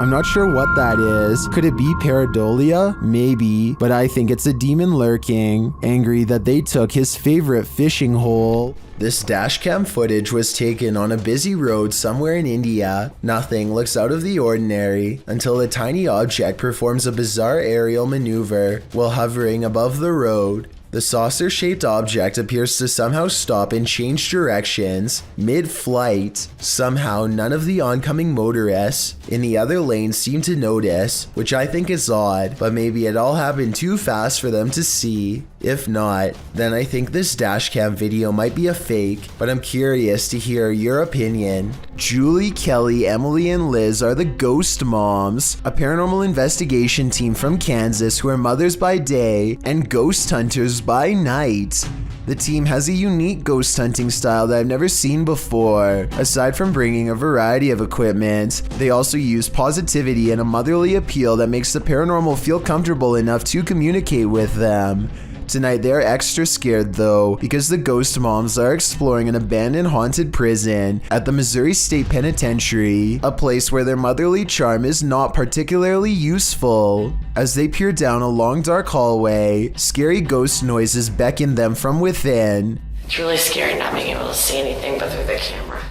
I'm not sure what that is. Could it be pareidolia? Maybe, but I think it's a demon lurking, angry that they took his favorite fishing hole. This dashcam footage was taken on a busy road somewhere in India. Nothing looks out of the ordinary until a tiny object performs a bizarre aerial maneuver while hovering above the road. The saucer-shaped object appears to somehow stop and change directions mid-flight. Somehow, none of the oncoming motorists in the other lane seem to notice, which I think is odd, but maybe it all happened too fast for them to see. If not, then I think this dashcam video might be a fake, but I'm curious to hear your opinion. Julie, Kelly, Emily, and Liz are the ghost moms, a paranormal investigation team from Kansas who are mothers by day and ghost hunters by night. The team has a unique ghost hunting style that I've never seen before. Aside from bringing a variety of equipment, they also use positivity and a motherly appeal that makes the paranormal feel comfortable enough to communicate with them. Tonight they're extra scared though, because the ghost moms are exploring an abandoned haunted prison at the Missouri State Penitentiary, a place where their motherly charm is not particularly useful. As they peer down a long dark hallway, scary ghost noises beckon them from within. It's really scary not being able to see anything but through the camera.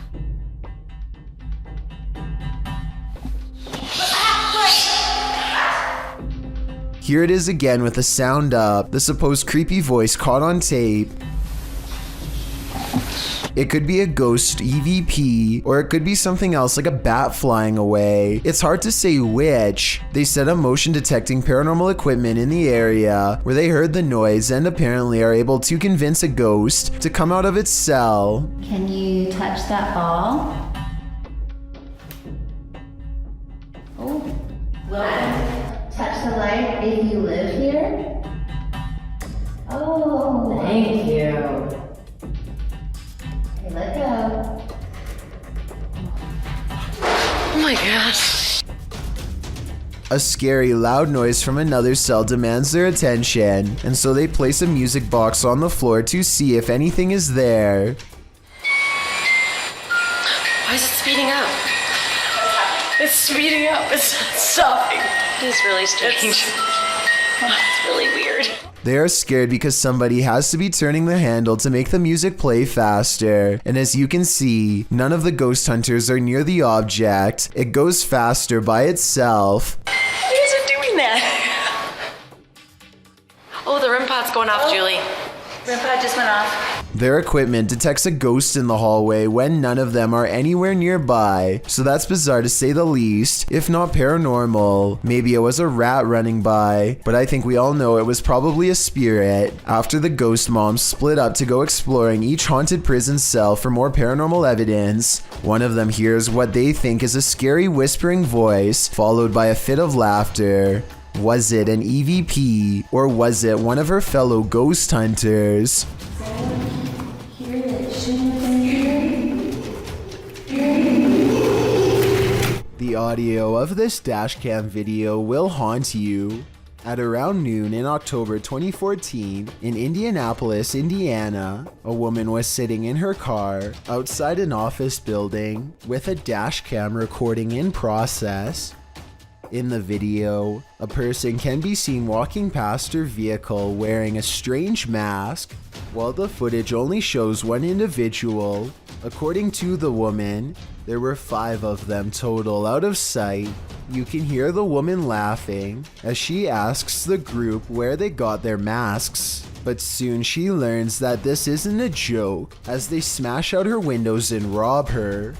Here it is again with the sound up, the supposed creepy voice caught on tape. It could be a ghost EVP, or it could be something else like a bat flying away. It's hard to say which. They set up motion detecting paranormal equipment in the area where they heard the noise and apparently are able to convince a ghost to come out of its cell. Can you touch that ball? Oh, to life if you live here? Oh, thank you. Okay, let go. Oh my gosh. A scary loud noise from another cell demands their attention, and so they place a music box on the floor to see if anything is there. Why is it speeding up? It's speeding up. It's not stopping. It's really strange. It's really weird. They are scared because somebody has to be turning the handle to make the music play faster. And as you can see, none of the ghost hunters are near the object. It goes faster by itself. Why is it doing that? Oh, the REM pod's going off, Julie. REM pod just went off. Their equipment detects a ghost in the hallway when none of them are anywhere nearby, so that's bizarre to say the least, if not paranormal. Maybe it was a rat running by, but I think we all know it was probably a spirit. After the ghost moms split up to go exploring each haunted prison cell for more paranormal evidence, one of them hears what they think is a scary whispering voice, followed by a fit of laughter. Was it an EVP, or was it one of her fellow ghost hunters? The audio of this dashcam video will haunt you. At around noon in October 2014, in Indianapolis, Indiana, a woman was sitting in her car outside an office building with a dashcam recording in process. In the video, a person can be seen walking past her vehicle wearing a strange mask, while the footage only shows one individual. According to the woman, there were 5 of them total out of sight. You can hear the woman laughing as she asks the group where they got their masks. But soon she learns that this isn't a joke as they smash out her windows and rob her.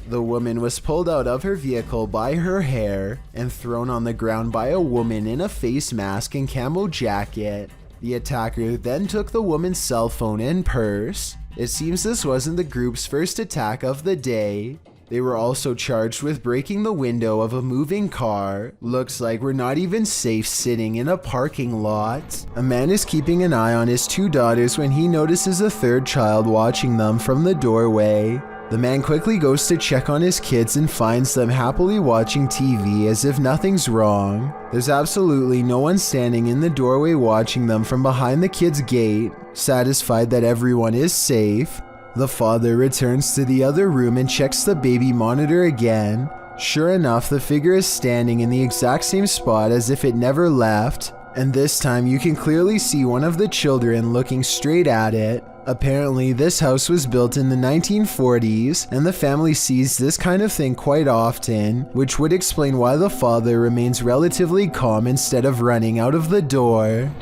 The woman was pulled out of her vehicle by her hair and thrown on the ground by a woman in a face mask and camo jacket. The attacker then took the woman's cell phone and purse. It seems this wasn't the group's first attack of the day. They were also charged with breaking the window of a moving car. Looks like we're not even safe sitting in a parking lot. A man is keeping an eye on his 2 daughters when he notices a 3rd child watching them from the doorway. The man quickly goes to check on his kids and finds them happily watching TV as if nothing's wrong. There's absolutely no one standing in the doorway watching them from behind the kids' gate, satisfied that everyone is safe. The father returns to the other room and checks the baby monitor again. Sure enough, the figure is standing in the exact same spot as if it never left, and this time you can clearly see one of the children looking straight at it. Apparently, this house was built in the 1940s, and the family sees this kind of thing quite often, which would explain why the father remains relatively calm instead of running out of the door.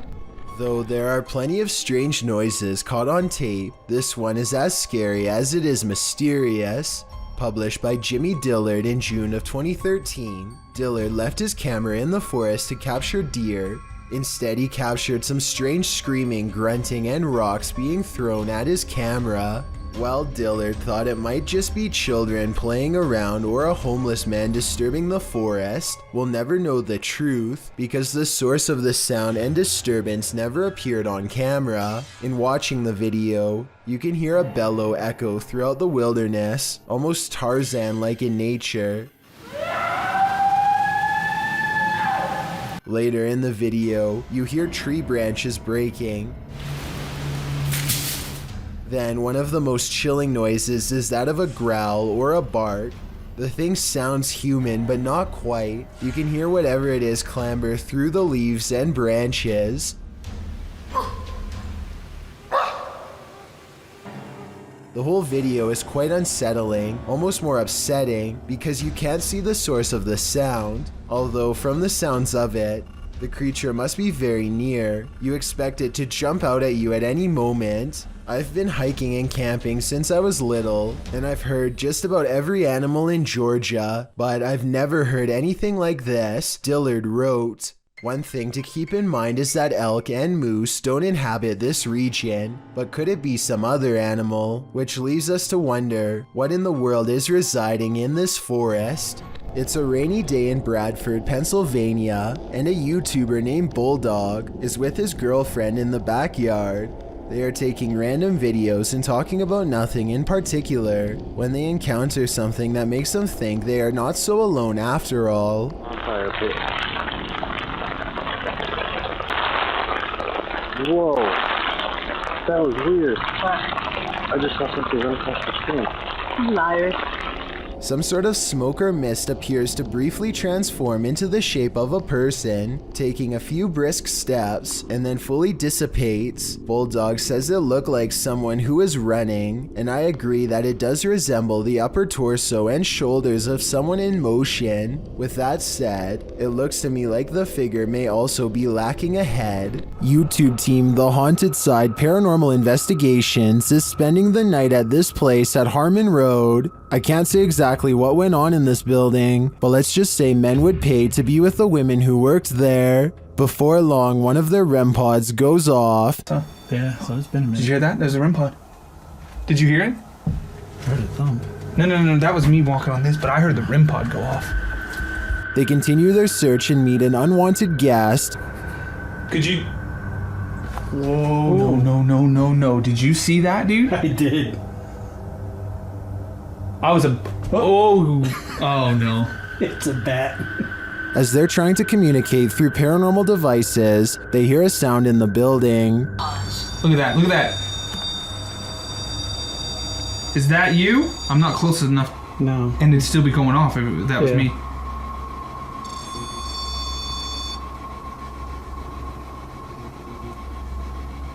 Though there are plenty of strange noises caught on tape, this one is as scary as it is mysterious. Published by Jimmy Dillard in June of 2013, Dillard left his camera in the forest to capture deer. Instead, he captured some strange screaming, grunting, and rocks being thrown at his camera. While Dillard thought it might just be children playing around or a homeless man disturbing the forest, we'll never know the truth because the source of the sound and disturbance never appeared on camera. In watching the video, you can hear a bellow echo throughout the wilderness, almost Tarzan-like in nature. Later in the video, you hear tree branches breaking. Then one of the most chilling noises is that of a growl or a bark. The thing sounds human, but not quite. You can hear whatever it is clamber through the leaves and branches. The whole video is quite unsettling, almost more upsetting, because you can't see the source of the sound. Although from the sounds of it, the creature must be very near. You expect it to jump out at you at any moment. I've been hiking and camping since I was little, and I've heard just about every animal in Georgia, but I've never heard anything like this, Dillard wrote. One thing to keep in mind is that elk and moose don't inhabit this region, but could it be some other animal? Which leaves us to wonder, what in the world is residing in this forest? It's a rainy day in Bradford, Pennsylvania, and a YouTuber named Bulldog is with his girlfriend in the backyard. They are taking random videos and talking about nothing in particular when they encounter something that makes them think they are not so alone after all. Whoa, that was weird. I just saw something run across the screen. Liars. Some sort of smoke or mist appears to briefly transform into the shape of a person, taking a few brisk steps, and then fully dissipates. Bulldog says it looked like someone who is running, and I agree that it does resemble the upper torso and shoulders of someone in motion. With that said, it looks to me like the figure may also be lacking a head. YouTube team The Haunted Side Paranormal Investigations is spending the night at this place at Harmon Road. I can't say exactly what went on in this building, but let's just say men would pay to be with the women who worked there. Before long, one of their REM pods goes off. Oh, yeah, so it's been a minute. Did you hear that? There's a REM pod. Did you hear it? I heard a thump. No, that was me walking on this, but I heard the REM pod go off. They continue their search and meet an unwanted guest. Could you... Whoa, no. Did you see that, dude? I did. I was a... Oh no. It's a bat. As they're trying to communicate through paranormal devices, they hear a sound in the building. Look at that. Is that you? I'm not close enough. No. And it'd still be going off if that was me.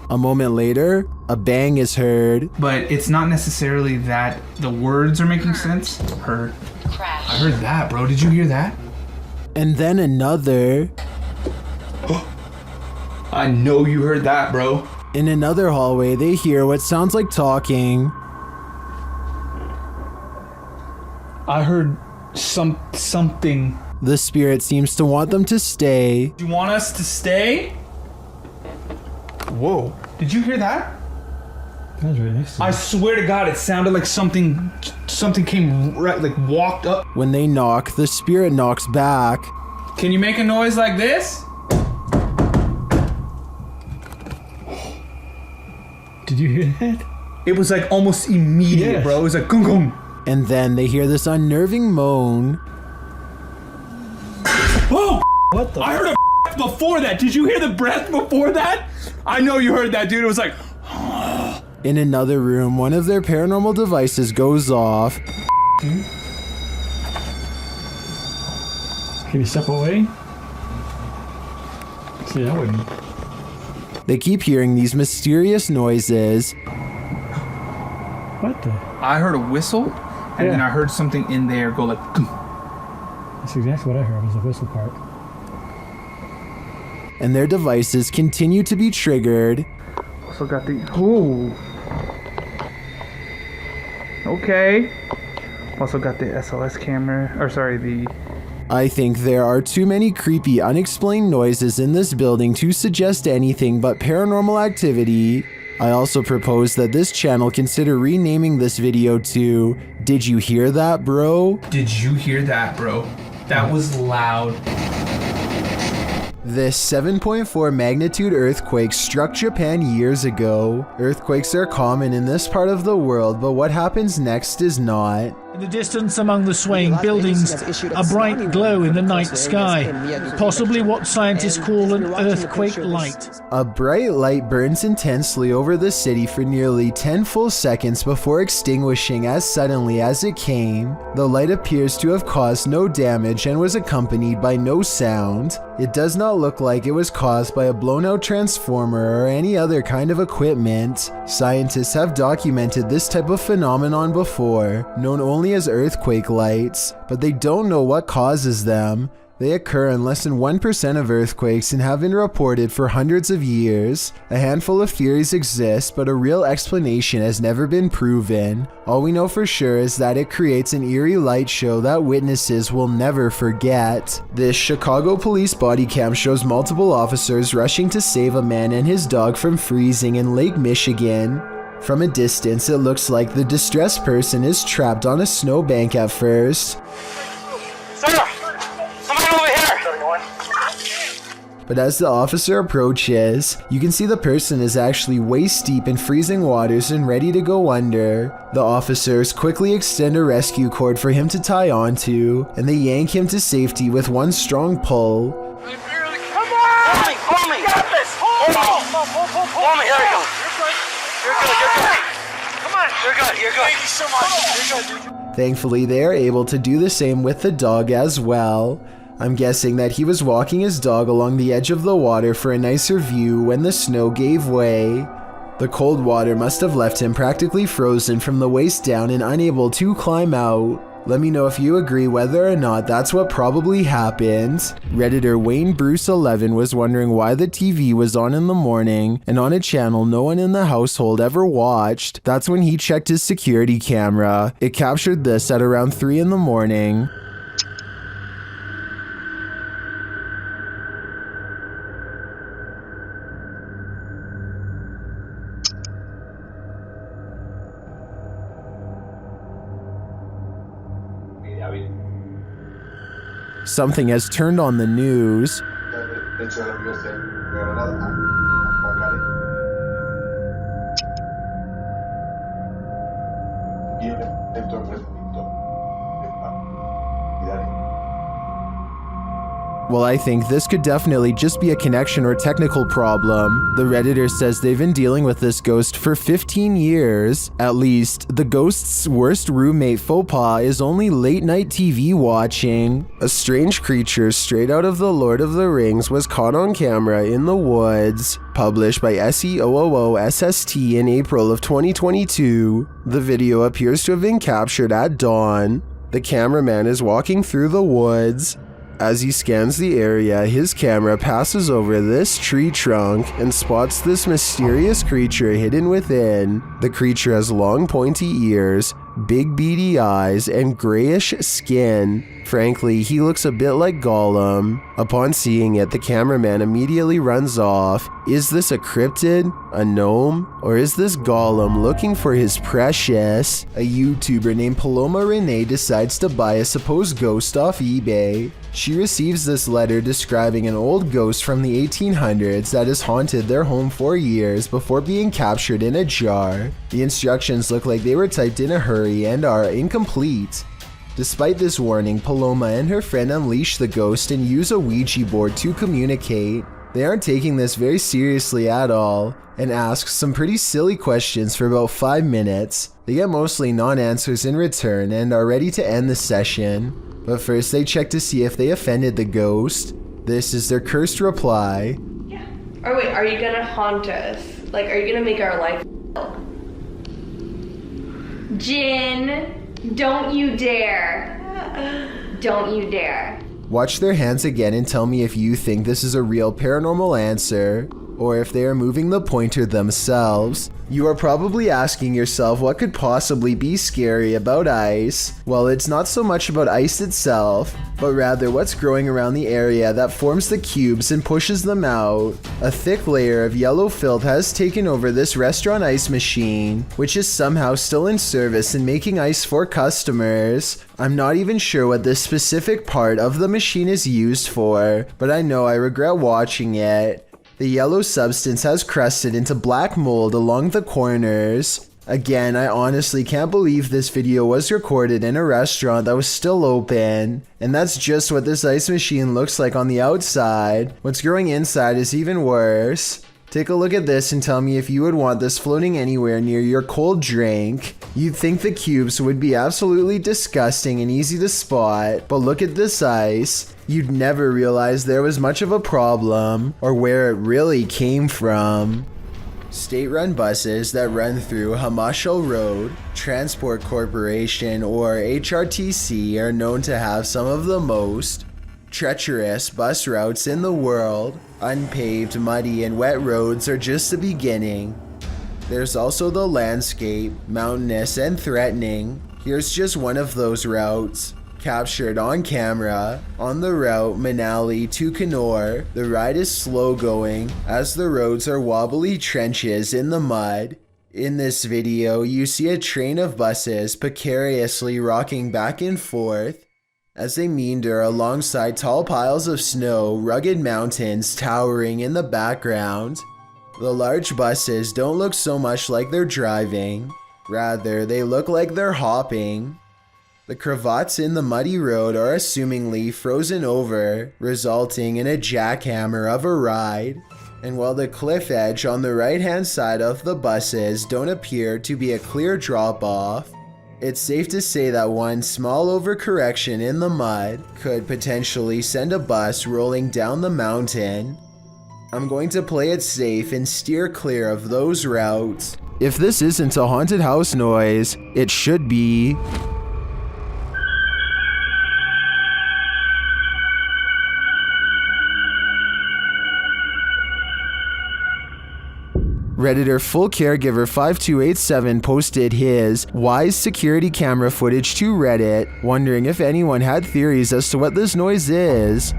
A moment later, a bang is heard. But it's not necessarily that the words are making sense. Heard. Crash. I heard that, bro. Did you hear that? And then another. I know you heard that, bro. In another hallway, they hear what sounds like talking. I heard something. The spirit seems to want them to stay. Do you want us to stay? Whoa. Did you hear that? That was really nice. I swear to God, it sounded like something came right, like walked up. When they knock, the spirit knocks back. Can you make a noise like this? Did you hear that? It was like almost immediate, bro. It was like gung gung. And then they hear this unnerving moan. Whoa! What the? I heard a before that. Did you hear the breath before that? I know you heard that, dude. It was like... In another room, one of their paranormal devices goes off. Can you step away? See, I wouldn't. They keep hearing these mysterious noises. What the? I heard a whistle, and then I heard something in there go like... That's exactly what I heard, was the whistle part. And their devices continue to be triggered. Also got the... Ooh. Okay. Also got the SLS camera, or sorry, the... I think there are too many creepy, unexplained noises in this building to suggest anything but paranormal activity. I also propose that this channel consider renaming this video to Did You Hear That, Bro? Did you hear that, bro? That was loud. This 7.4 magnitude earthquake struck Japan years ago. Earthquakes are common in this part of the world, but what happens next is not. In the distance among the swaying buildings, a bright glow in the night sky, possibly what scientists call an earthquake light. A bright light burns intensely over the city for nearly 10 full seconds before extinguishing as suddenly as it came. The light appears to have caused no damage and was accompanied by no sound. It does not look like it was caused by a blown-out transformer or any other kind of equipment. Scientists have documented this type of phenomenon before, known only as earthquake lights, but they don't know what causes them. They occur in less than 1% of earthquakes and have been reported for hundreds of years. A handful of theories exist, but a real explanation has never been proven. All we know for sure is that it creates an eerie light show that witnesses will never forget. This Chicago police body cam shows multiple officers rushing to save a man and his dog from freezing in Lake Michigan. From a distance, it looks like the distressed person is trapped on a snowbank at first. Sir! Someone over here! But as the officer approaches, you can see the person is actually waist deep in freezing waters and ready to go under. The officers quickly extend a rescue cord for him to tie onto, and they yank him to safety with one strong pull. Come on! Hold me! Got this! Hold me! There we go. You're good. Come on! You're good. Thank you so much. You're good. Thankfully, they are able to do the same with the dog as well. I'm guessing that he was walking his dog along the edge of the water for a nicer view when the snow gave way. The cold water must have left him practically frozen from the waist down and unable to climb out. Let me know if you agree whether or not that's what probably happened. Redditor Wayne Bruce 11 was wondering why the TV was on in the morning and on a channel no one in the household ever watched. That's when he checked his security camera. It captured this at around 3 in the morning. Something has turned on the news. Well, I think this could definitely just be a connection or technical problem. The Redditor says they've been dealing with this ghost for 15 years. At least, the ghost's worst roommate faux pas is only late night TV watching. A strange creature straight out of The Lord of the Rings was caught on camera in the woods. Published by SEOOOSST in April of 2022. The video appears to have been captured at dawn. The cameraman is walking through the woods. As he scans the area, his camera passes over this tree trunk and spots this mysterious creature hidden within. The creature has long pointy ears, big beady eyes, and grayish skin. Frankly, he looks a bit like Gollum. Upon seeing it, the cameraman immediately runs off. Is this a cryptid, a gnome, or is this Gollum looking for his precious? A YouTuber named Paloma Renee decides to buy a supposed ghost off eBay. She receives this letter describing an old ghost from the 1800s that has haunted their home for years before being captured in a jar. The instructions look like they were typed in a hurry and are incomplete. Despite this warning, Paloma and her friend unleash the ghost and use a Ouija board to communicate. They aren't taking this very seriously at all, and ask some pretty silly questions for about 5 minutes. They get mostly non-answers in return and are ready to end the session. But first they check to see if they offended the ghost. This is their cursed reply. Yeah. Or wait, are you gonna haunt us? Like, are you gonna make our life hell? Jin, don't you dare. Don't you dare. Watch their hands again and tell me if you think this is a real paranormal answer, or if they are moving the pointer themselves. You are probably asking yourself what could possibly be scary about ice. Well, it's not so much about ice itself, but rather what's growing around the area that forms the cubes and pushes them out. A thick layer of yellow filth has taken over this restaurant ice machine, which is somehow still in service and making ice for customers. I'm not even sure what this specific part of the machine is used for, but I know I regret watching it. The yellow substance has crusted into black mold along the corners. Again, I honestly can't believe this video was recorded in a restaurant that was still open. And that's just what this ice machine looks like on the outside. What's growing inside is even worse. Take a look at this and tell me if you would want this floating anywhere near your cold drink. You'd think the cubes would be absolutely disgusting and easy to spot, but look at this ice. You'd never realize there was much of a problem, or where it really came from. State-run buses that run through Hamashel Road Transport Corporation, or HRTC, are known to have some of the most treacherous bus routes in the world. Unpaved, muddy, and wet roads are just the beginning. There's also the landscape, mountainous and threatening. Here's just one of those routes, captured on camera. On the route Manali to Canor, the ride is slow going as the roads are wobbly trenches in the mud. In this video, you see a train of buses precariously rocking back and forth as they meander alongside tall piles of snow, rugged mountains towering in the background. The large buses don't look so much like they're driving, rather they look like they're hopping. The cravats in the muddy road are assumingly frozen over, resulting in a jackhammer of a ride. And while the cliff edge on the right-hand side of the buses don't appear to be a clear drop-off, it's safe to say that one small overcorrection in the mud could potentially send a bus rolling down the mountain. I'm going to play it safe and steer clear of those routes. If this isn't a haunted house noise, it should be. Redditor Full Caregiver 5287 posted his Wise security camera footage to Reddit, wondering if anyone had theories as to what this noise is.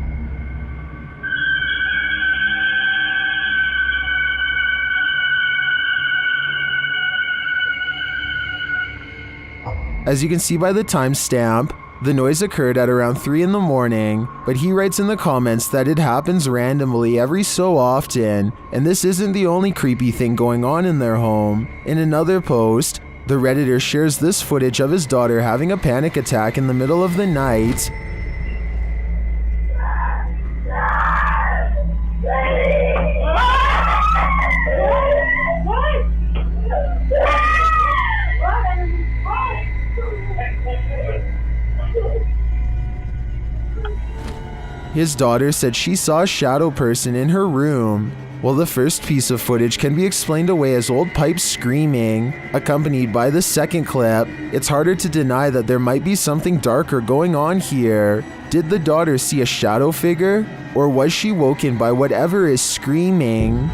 As you can see by the timestamp, the noise occurred at around 3 in the morning, but he writes in the comments that it happens randomly every so often, and this isn't the only creepy thing going on in their home. In another post, the Redditor shares this footage of his daughter having a panic attack in the middle of the night. His daughter said she saw a shadow person in her room. While the first piece of footage can be explained away as old pipes screaming, accompanied by the second clip, it's harder to deny that there might be something darker going on here. Did the daughter see a shadow figure? Or was she woken by whatever is screaming?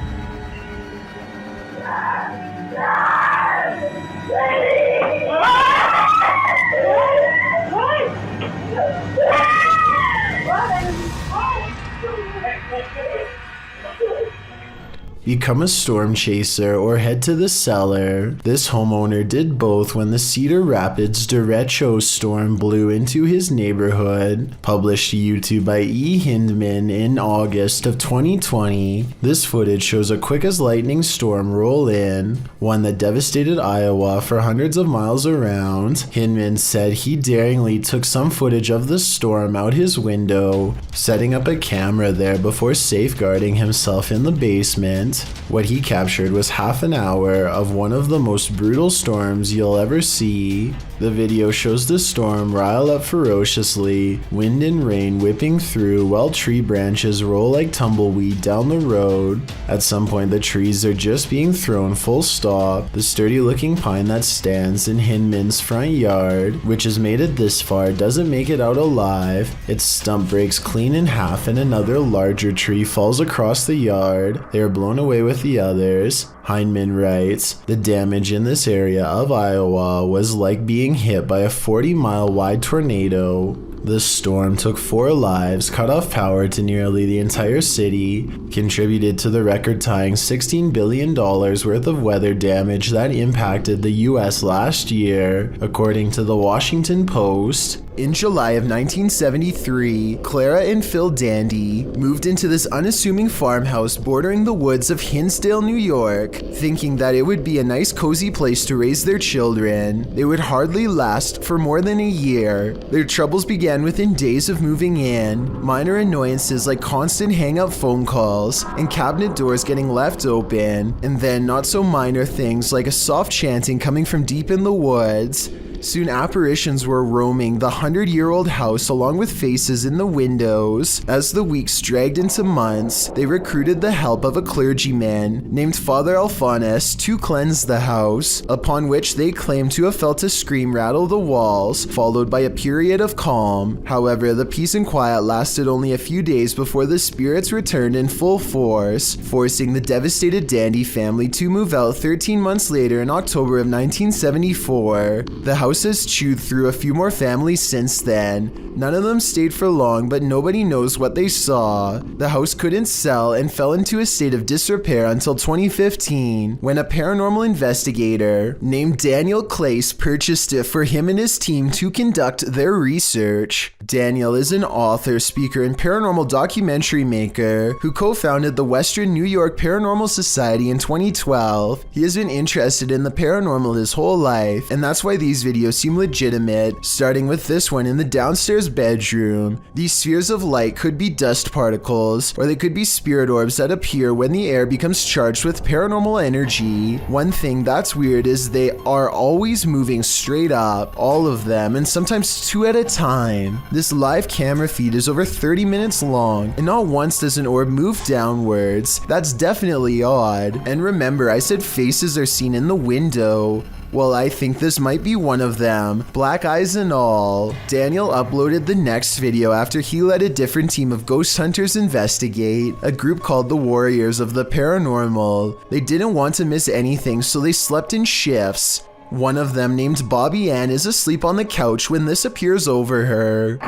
Become a storm chaser or head to the cellar. This homeowner did both when the Cedar Rapids derecho storm blew into his neighborhood. Published to YouTube by E. Hindman in August of 2020. This footage shows a quick as lightning storm roll in, one that devastated Iowa for hundreds of miles around. Hindman said he daringly took some footage of the storm out his window, setting up a camera there before safeguarding himself in the basement. What he captured was half an hour of one of the most brutal storms you'll ever see. The video shows the storm rile up ferociously, wind and rain whipping through while tree branches roll like tumbleweed down the road. At some point the trees are just being thrown full stop. The sturdy looking pine that stands in Hinman's front yard, which has made it this far, doesn't make it out alive. Its stump breaks clean in half and another larger tree falls across the yard. They are blown away with the others. Hindman writes, the damage in this area of Iowa was like being hit by a 40-mile wide tornado. The storm took 4 lives, cut off power to nearly the entire city, contributed to the record-tying $16 billion worth of weather damage that impacted the US last year, according to the Washington Post. In July of 1973, Clara and Phil Dandy moved into this unassuming farmhouse bordering the woods of Hinsdale, New York, thinking that it would be a nice cozy place to raise their children. They would hardly last for more than a year. Their troubles began within days of moving in. Minor annoyances like constant hang-up phone calls and cabinet doors getting left open, and then not so minor things like a soft chanting coming from deep in the woods. Soon apparitions were roaming the 100-year-old house along with faces in the windows. As the weeks dragged into months, they recruited the help of a clergyman named Father Alphonsus to cleanse the house, upon which they claimed to have felt a scream rattle the walls, followed by a period of calm. However, the peace and quiet lasted only a few days before the spirits returned in full force, forcing the devastated Dandy family to move out 13 months later in October of 1974. The house has chewed through a few more families since then. None of them stayed for long, but nobody knows what they saw. The house couldn't sell and fell into a state of disrepair until 2015, when a paranormal investigator named Daniel Clace purchased it for him and his team to conduct their research. Daniel is an author, speaker, and paranormal documentary maker who co-founded the Western New York Paranormal Society in 2012. He has been interested in the paranormal his whole life, and that's why these videos seem legitimate, starting with this one in the downstairs bedroom. These spheres of light could be dust particles, or they could be spirit orbs that appear when the air becomes charged with paranormal energy. One thing that's weird is they are always moving straight up, all of them, and sometimes two at a time. This live camera feed is over 30 minutes long, and not once does an orb move downwards. That's definitely odd. And remember, I said faces are seen in the window. Well, I think this might be one of them, black eyes and all. Daniel uploaded the next video after he let a different team of ghost hunters investigate, a group called the Warriors of the Paranormal. They didn't want to miss anything, so they slept in shifts. One of them, named Bobby Ann, is asleep on the couch when this appears over her.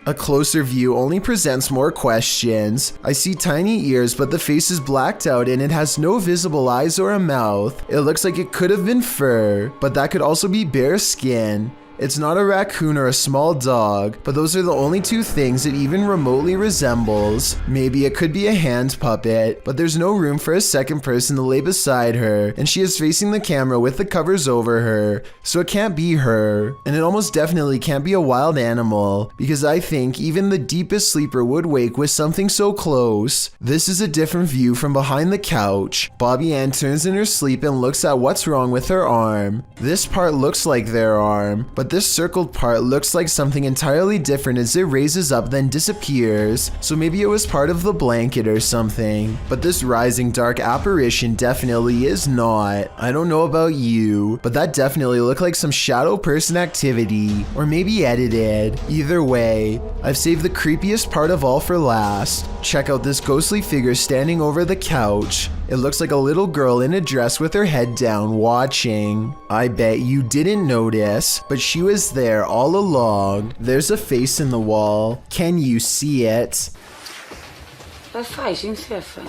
A closer view only presents more questions. I see tiny ears, but the face is blacked out and it has no visible eyes or a mouth. It looks like it could have been fur, but that could also be bare skin. It's not a raccoon or a small dog, but those are the only two things it even remotely resembles. Maybe it could be a hand puppet, but there's no room for a second person to lay beside her, and she is facing the camera with the covers over her, so it can't be her. And it almost definitely can't be a wild animal, because I think even the deepest sleeper would wake with something so close. This is a different view from behind the couch. Bobby Ann turns in her sleep and looks at what's wrong with her arm. This part looks like their arm, but this circled part looks like something entirely different as it raises up then disappears, so maybe it was part of the blanket or something. But this rising dark apparition definitely is not. I don't know about you, but that definitely looked like some shadow person activity, or maybe edited. Either way, I've saved the creepiest part of all for last. Check out this ghostly figure standing over the couch. It looks like a little girl in a dress with her head down watching. I bet you didn't notice, but she was there all along. There's a face in the wall. Can you see it? A face, you can see a face.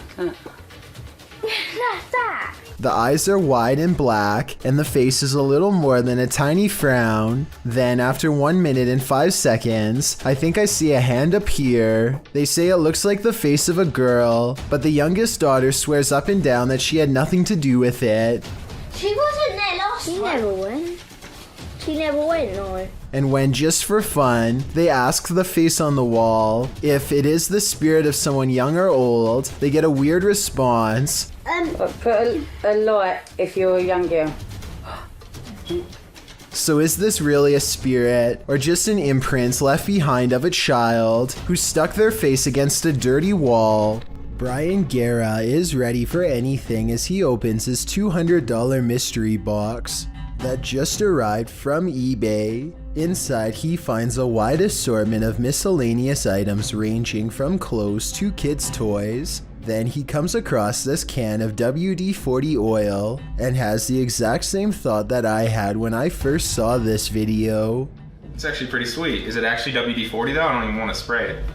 That's that. The eyes are wide and black, and the face is a little more than a tiny frown. Then, after 1 minute and 5 seconds, I think I see a hand appear. They say it looks like the face of a girl, but the youngest daughter swears up and down that she had nothing to do with it. She wasn't there last time. She never went. She never went, no. And when, just for fun, they ask the face on the wall if it is the spirit of someone young or old, they get a weird response. Put a light if you're a young girl. So is this really a spirit, or just an imprint left behind of a child who stuck their face against a dirty wall? Brian Guerra is ready for anything as he opens his $200 mystery box that just arrived from eBay. Inside, he finds a wide assortment of miscellaneous items ranging from clothes to kids' toys. Then he comes across this can of WD-40 oil and has the exact same thought that I had when I first saw this video. It's actually pretty sweet. Is it actually WD-40 though? I don't even want to spray it.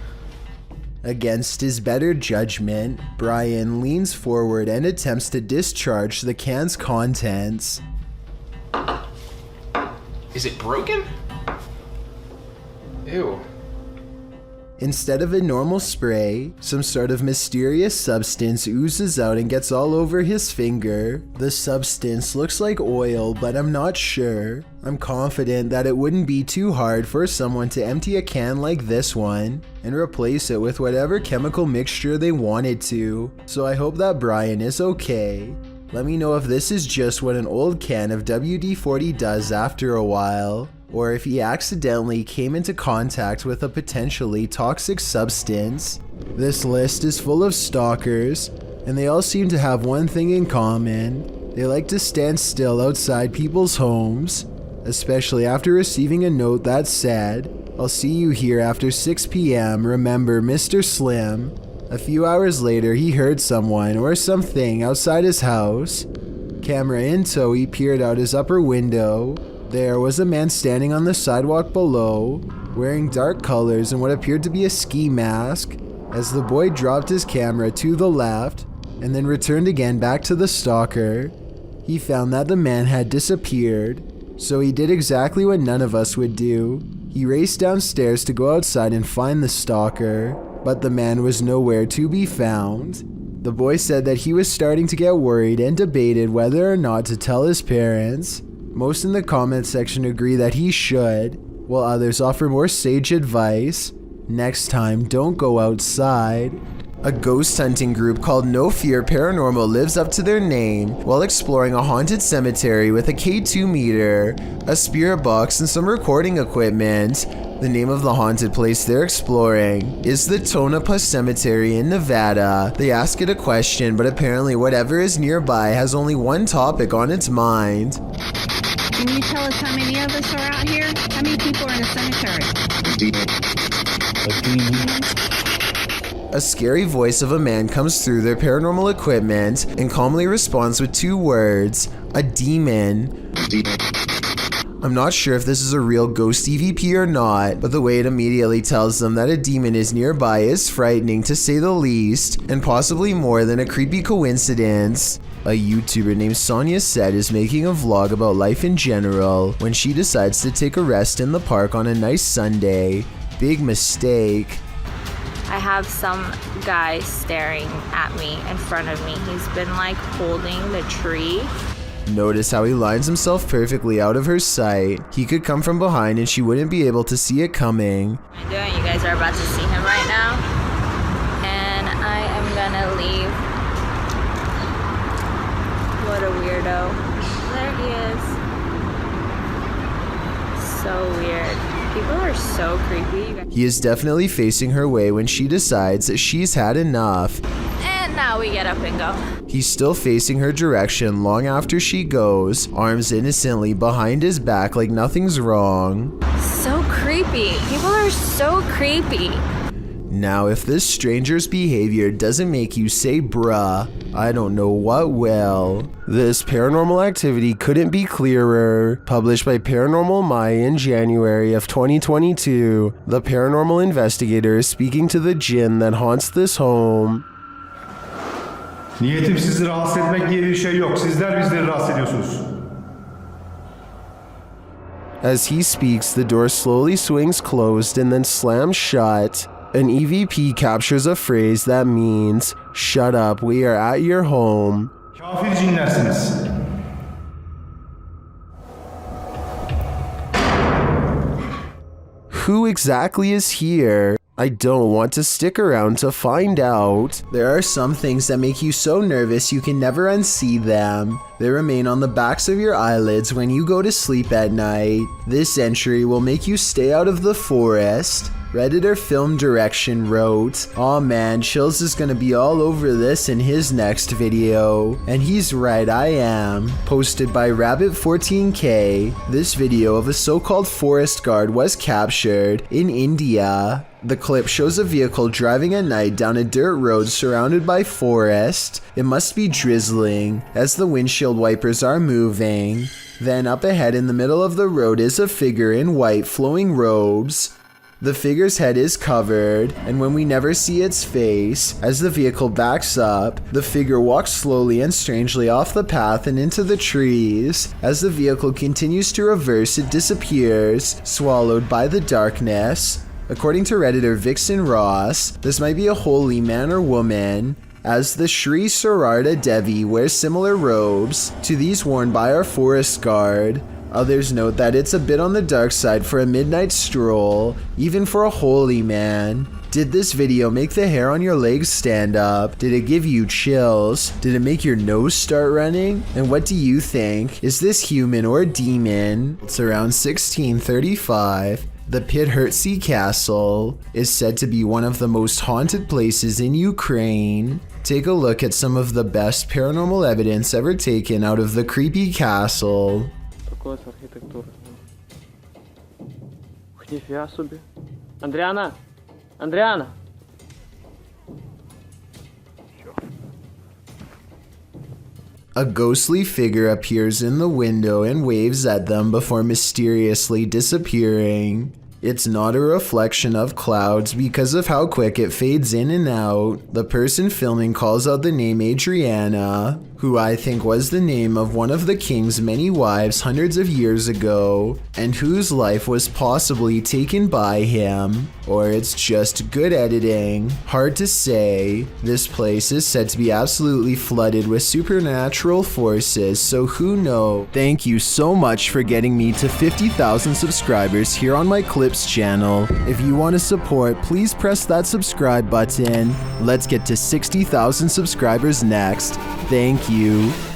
Against his better judgment, Brian leans forward and attempts to discharge the can's contents. Is it broken? Ew. Instead of a normal spray, some sort of mysterious substance oozes out and gets all over his finger. The substance looks like oil, but I'm not sure. I'm confident that it wouldn't be too hard for someone to empty a can like this one and replace it with whatever chemical mixture they wanted to. So I hope that Brian is okay. Let me know if this is just what an old can of WD-40 does after a while, or if he accidentally came into contact with a potentially toxic substance. This list is full of stalkers, and they all seem to have one thing in common. They like to stand still outside people's homes, especially after receiving a note that said, "I'll see you here after 6 p.m. Remember, Mr. Slim." A few hours later, he heard someone or something outside his house. Camera in tow, he peered out his upper window. There was a man standing on the sidewalk below, wearing dark colors and what appeared to be a ski mask. As the boy dropped his camera to the left and then returned again back to the stalker, he found that the man had disappeared. So he did exactly what none of us would do. He raced downstairs to go outside and find the stalker, but the man was nowhere to be found. The boy said that he was starting to get worried and debated whether or not to tell his parents. Most in the comment section agree that he should, while others offer more sage advice. Next time, don't go outside. A ghost hunting group called No Fear Paranormal lives up to their name while exploring a haunted cemetery with a K2 meter, a spirit box, and some recording equipment. The name of the haunted place they're exploring is the Tonopah Cemetery in Nevada. They ask it a question, but apparently whatever is nearby has only one topic on its mind. Can you tell us how many of us are out here? How many people are in the cemetery? A scary voice of a man comes through their paranormal equipment and calmly responds with 2 words, a demon. I'm not sure if this is a real ghost EVP or not, but the way it immediately tells them that a demon is nearby is frightening to say the least, and possibly more than a creepy coincidence. A YouTuber named Sonia Said is making a vlog about life in general when she decides to take a rest in the park on a nice Sunday. Big mistake. I have some guy staring at me in front of me. He's been like holding the tree. Notice how he lines himself perfectly out of her sight. He could come from behind and she wouldn't be able to see it coming. What am I doing? You guys are about to see him right now. And I am gonna leave. What a weirdo. There he is. So weird. People are so creepy. He is definitely facing her way when she decides that she's had enough. And now we get up and go. He's still facing her direction long after she goes, arms innocently behind his back like nothing's wrong. So creepy. People are so creepy. Now, if this stranger's behavior doesn't make you say bruh, I don't know what will. This paranormal activity couldn't be clearer. Published by Paranormal Mai in January of 2022, the paranormal investigator is speaking to the jinn that haunts this home. Niyetim sizi rahatsız etmek diye bir şey yok. Sizler bizleri rahatsız ediyorsunuz. As he speaks, the door slowly swings closed and then slams shut. An EVP captures a phrase that means, "Shut up, we are at your home." Kafir cinlersiniz. Who exactly is here? I don't want to stick around to find out. There are some things that make you so nervous you can never unsee them. They remain on the backs of your eyelids when you go to sleep at night. This entry will make you stay out of the forest. Redditor Film Direction wrote, "Aw man, Chills is gonna be all over this in his next video." And he's right, I am. Posted by Rabbit14K, this video of a so-called forest guard was captured in India. The clip shows a vehicle driving at night down a dirt road surrounded by forest. It must be drizzling, as the windshield wipers are moving. Then up ahead in the middle of the road is a figure in white flowing robes. The figure's head is covered, and when we never see its face, as the vehicle backs up, the figure walks slowly and strangely off the path and into the trees. As the vehicle continues to reverse, it disappears, swallowed by the darkness. According to Redditor Vixen Ross, this might be a holy man or woman, as the Sri Sararda Devi wears similar robes to these worn by our forest guard. Others note that it's a bit on the dark side for a midnight stroll, even for a holy man. Did this video make the hair on your legs stand up? Did it give you chills? Did it make your nose start running? And what do you think? Is this human or demon? It's around 1635. The Podhortsi Castle is said to be one of the most haunted places in Ukraine. Take a look at some of the best paranormal evidence ever taken out of the creepy castle. Andriana! A ghostly figure appears in the window and waves at them before mysteriously disappearing. It's not a reflection of clouds because of how quick it fades in and out. The person filming calls out the name Adriana, who I think was the name of one of the king's many wives hundreds of years ago, and whose life was possibly taken by him. Or it's just good editing. Hard to say. This place is said to be absolutely flooded with supernatural forces, so who knows? Thank you so much for getting me to 50,000 subscribers here on my Clips channel. If you want to support, please press that subscribe button. Let's get to 60,000 subscribers next. Thank you.